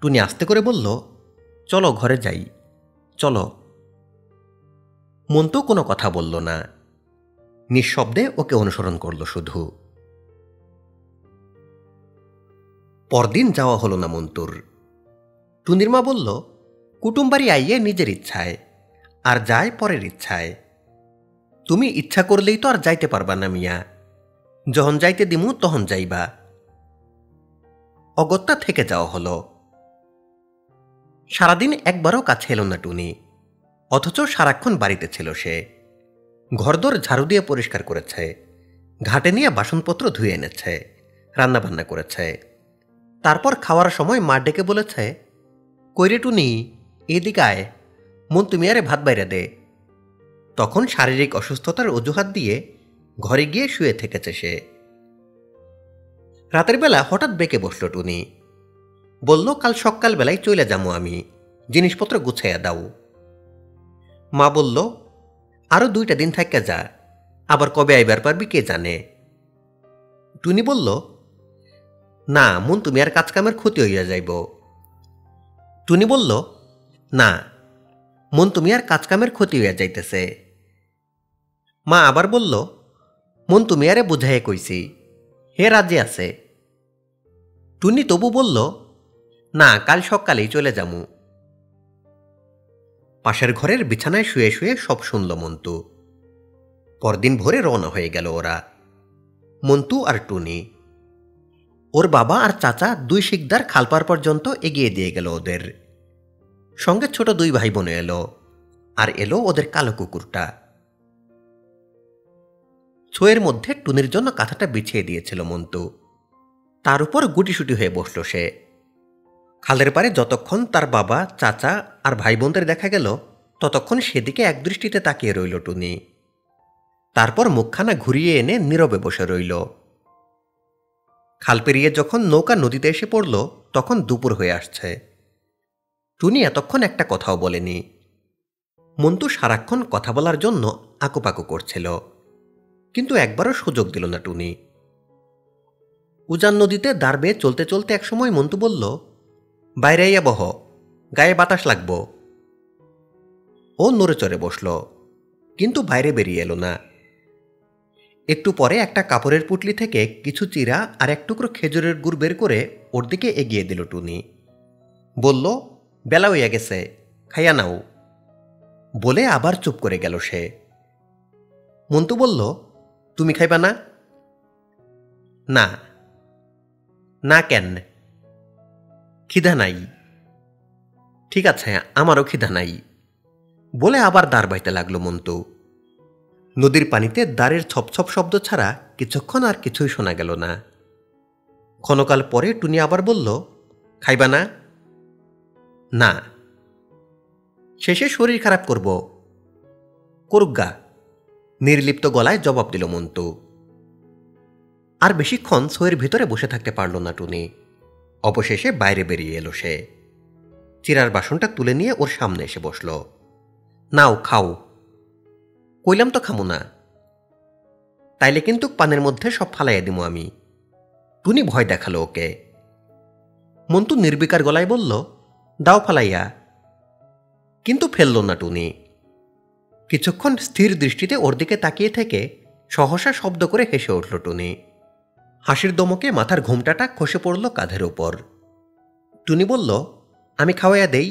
টুনি আস্তে করে বলল, চলো ঘরে যাই, চলো। মন্তু কোনো কথা বলল না, নিঃশব্দে ওকে অনুসরণ করল শুধু। পরদিন যাওয়া হলো না মন্তুর। টুনির মা বলল, কুটুমবাড়ি আইয়ে নিজের ইচ্ছায়, আর যায় পরের ইচ্ছায়। তুমি ইচ্ছা করলেই তো আর যাইতে পারবা না মিয়া, যখন যাইতে দিমু তখন যাইবা। অগত্যা থেকে যাওয়া হলো। সারাদিন একবারও কাছে এলো না টুনি, অথচ সারাক্ষণ বাড়িতে ছিল সে। ঘরদোর ঝাড়ু দিয়ে পরিষ্কার করেছে, ঘাটে নিয়ে বাসনপত্র ধুয়ে এনেছে, রান্নাবান্না করেছে। তারপর খাওয়ার সময় মা ডেকে বলেছে, কইরে টুনি, এদিকে আয়, মন্তু মিয়ারে ভাত বাইরে দে। তখন শারীরিক অসুস্থতার অজুহাত দিয়ে ঘরে গিয়ে শুয়ে থেকেছে সে। রাতের বেলা হঠাৎ বেঁকে বসল টুনি। বলল, কাল সকালবেলায় চলে যাবো আমি, জিনিসপত্র গুছাইয়া দাও। মা বলল, আরো 2টা দিন থাকা যা, আবার কবে আইবার পারবি কে জানে। টুনি বলল, না মন্তু মিয়ার কাজকামের ক্ষতি হইয়া যাইব। টুনি বলল, না মন্তু মিয়ার কাজকামের ক্ষতি হইয়া যাইতেছে। মা আবার বলল, মন্তু মিয়ারে বুঝাইয়া কইছি, হে রাজি আছে। টুনি তবু বলল, না কাল সকালেই চলে যামু। পাশের ঘরের বিছানায় শুয়ে শুয়ে সব শুনল মন্তু। পরদিন ভোরে রওনা হয়ে গেল ওরা, মন্তু আর টুনি। ওর বাবা আর চাচা 2 শিকদার খালপার পর্যন্ত এগিয়ে দিয়ে গেল ওদের সঙ্গে। ছোট 2 ভাই বোন এলো, আর এলো ওদের কালো কুকুরটা। ছোয়ের মধ্যে টুনির জন্য কাঁথাটা বিছিয়ে দিয়েছিল মন্তু। তার উপর গুটিসুটি হয়ে বসল সে। খালের পারে যতক্ষণ তার বাবা, চাচা আর ভাই বোনদের দেখা গেল, ততক্ষণ সেদিকে একদৃষ্টিতে তাকিয়ে রইল টুনি। তারপর মুখখানা ঘুরিয়ে এনে নীরবে বসে রইল। খাল পেরিয়ে যখন নৌকা নদীতে এসে পড়ল, তখন দুপুর হয়ে আসছে। টুনি এতক্ষণ একটা কথাও বলেনি। মন্তু সারাক্ষণ কথা বলার জন্য আকুপাকু করছিল, কিন্তু একবারও সুযোগ দিল না টুনি। উজান নদীতে দাঁড় বেয়ে চলতে চলতে একসময় মন্তু বলল, বাইরে আইয়া বহ, গায়ে বাতাস লাগবো। ও নড়ে চড়ে বসল, কিন্তু বাইরে বেরিয়ে এলো না। একটু পরে একটা কাপড়ের পুটলি থেকে কিছু চিরা আর এক টুকরো খেজুরের গুড় বের করে ওর দিকে এগিয়ে দিল টুনি। বলল, বেলা হইয়া গেছে, খাইয়া নাও। বলে আবার চুপ করে গেল সে। মন্তু বলল, তুমি খাইবা না? না। না কেন? খিদা নাই। ঠিক আছে, আমারও খিদা নাই। বলে আবার দাঁড় বাইতে লাগলো মন্তু। নদীর পানিতে দাঁড়ের ছপছপ শব্দ ছাড়া কিছুক্ষণ আর কিছুই শোনা গেল না। ক্ষণকাল পরে টুনি আবার বলল, খাইবা না? না। শেষে শরীর খারাপ করব। করুগা, নির্লিপ্ত গলায় জবাব দিল মন্তু। আর বেশিক্ষণ ছোয়ের ভিতরে বসে থাকতে পারল না টুনি। অবশেষে বাইরে বেরিয়ে এলো সে। চিরার বাসনটা তুলে নিয়ে ওর সামনে এসে বসল। নাও খাও। কইলাম তো খামু না। তাইলে কিন্তু পানের মধ্যে সব ফালাইয়া দিমু আমি। টুনি ভয় দেখালো ওকে। মন্তু নির্বিকার গলায় বলল, দাও ফালাইয়া। কিন্তু ফেলল না টুনি। কিছুক্ষণ স্থির দৃষ্টিতে ওর দিকে তাকিয়ে থেকে সহসা শব্দ করে হেসে উঠল টুনি। হাসির দমকে মাথার ঘোমটাটা খসে পড়ল কাঁধের উপর। টুনি বলল, আমি খাওয়াইয়া দেই।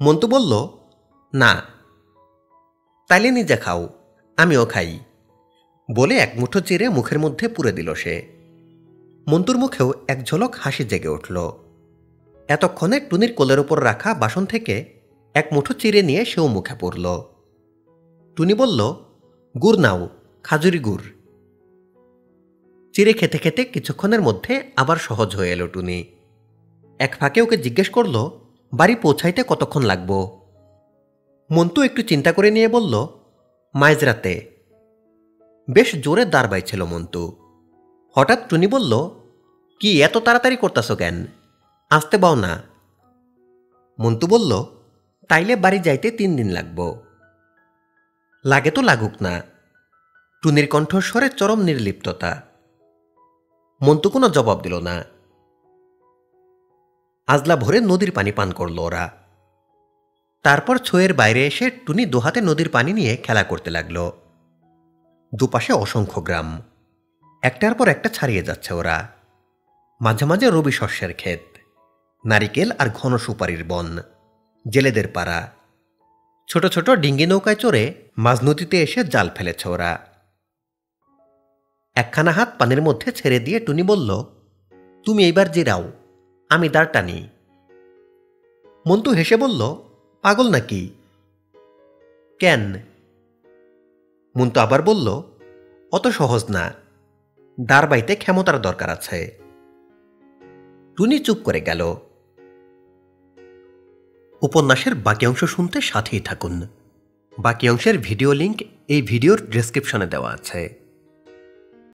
মন্তু বলল, না। তাইলে নিজে খাও, আমিও খাই। বলে এক মুঠো চিরে মুখের মধ্যে পুরে দিল সে। মন্তুর মুখেও এক ঝলক হাসি জেগে উঠল। এতক্ষণে টুনির কোলের ওপর রাখা বাসন থেকে এক মুঠো চিরে নিয়ে সেও মুখে পড়ল। টুনি বলল, গুড় নাও, খাজুরি গুড়। চিরে খেতে খেতে কিছুক্ষণের মধ্যে আবার সহজ হয়ে এলো টুনি। এক ফাঁকে ওকে জিজ্ঞেস করল, বাড়ি পৌঁছাইতে কতক্ষণ লাগব? মন্তু একটু চিন্তা করে নিয়ে বলল, মাঝরাতে। বেশ জোরে দাঁড় বাইছিল মন্তু। হঠাৎ টুনি বলল, কি এত তাড়াতাড়ি করতাছ কেন? আসতে বাও না। মন্তু বলল, তাইলে বাড়ি যাইতে 3 দিন লাগব। লাগে তো লাগুক না। টুনির কণ্ঠস্বরে চরম নির্লিপ্ততা। মন্তু কোনো জবাব দিল না। আজলা ভরে নদীর পানি পান করল ওরা। তারপর ছোয়ের বাইরে এসে টুনি দুহাতে নদীর পানি নিয়ে খেলা করতে লাগল। দুপাশে অসংখ্য গ্রাম, একটার পর একটা ছাড়িয়ে যাচ্ছে ওরা। মাঝে মাঝে রবি শস্যের ক্ষেত, নারিকেল আর ঘন সুপারির বন, জেলেদের পাড়া। ছোট ছোট ডিঙ্গি নৌকায় চড়ে মাঝ নদীতে এসে জাল ফেলেছে ওরা। একখানা হাত পানির মধ্যে ছেড়ে দিয়ে টুনি বলল, তুমি এইবার জিরাও, আমি দাঁড় টানি। মন্তু হেসে বলল, পাগল নাকি? কেন? মন্তু আবার বলল, অত সহজ না, দাঁড় বাইতে ক্ষমতার দরকার আছে। টুনি চুপ করে গেল। উপন্যাসের বাকি অংশ শুনতে সাথেই থাকুন। বাকি অংশের ভিডিও লিংক এই ভিডিওর ডেসক্রিপশনে দেওয়া আছে।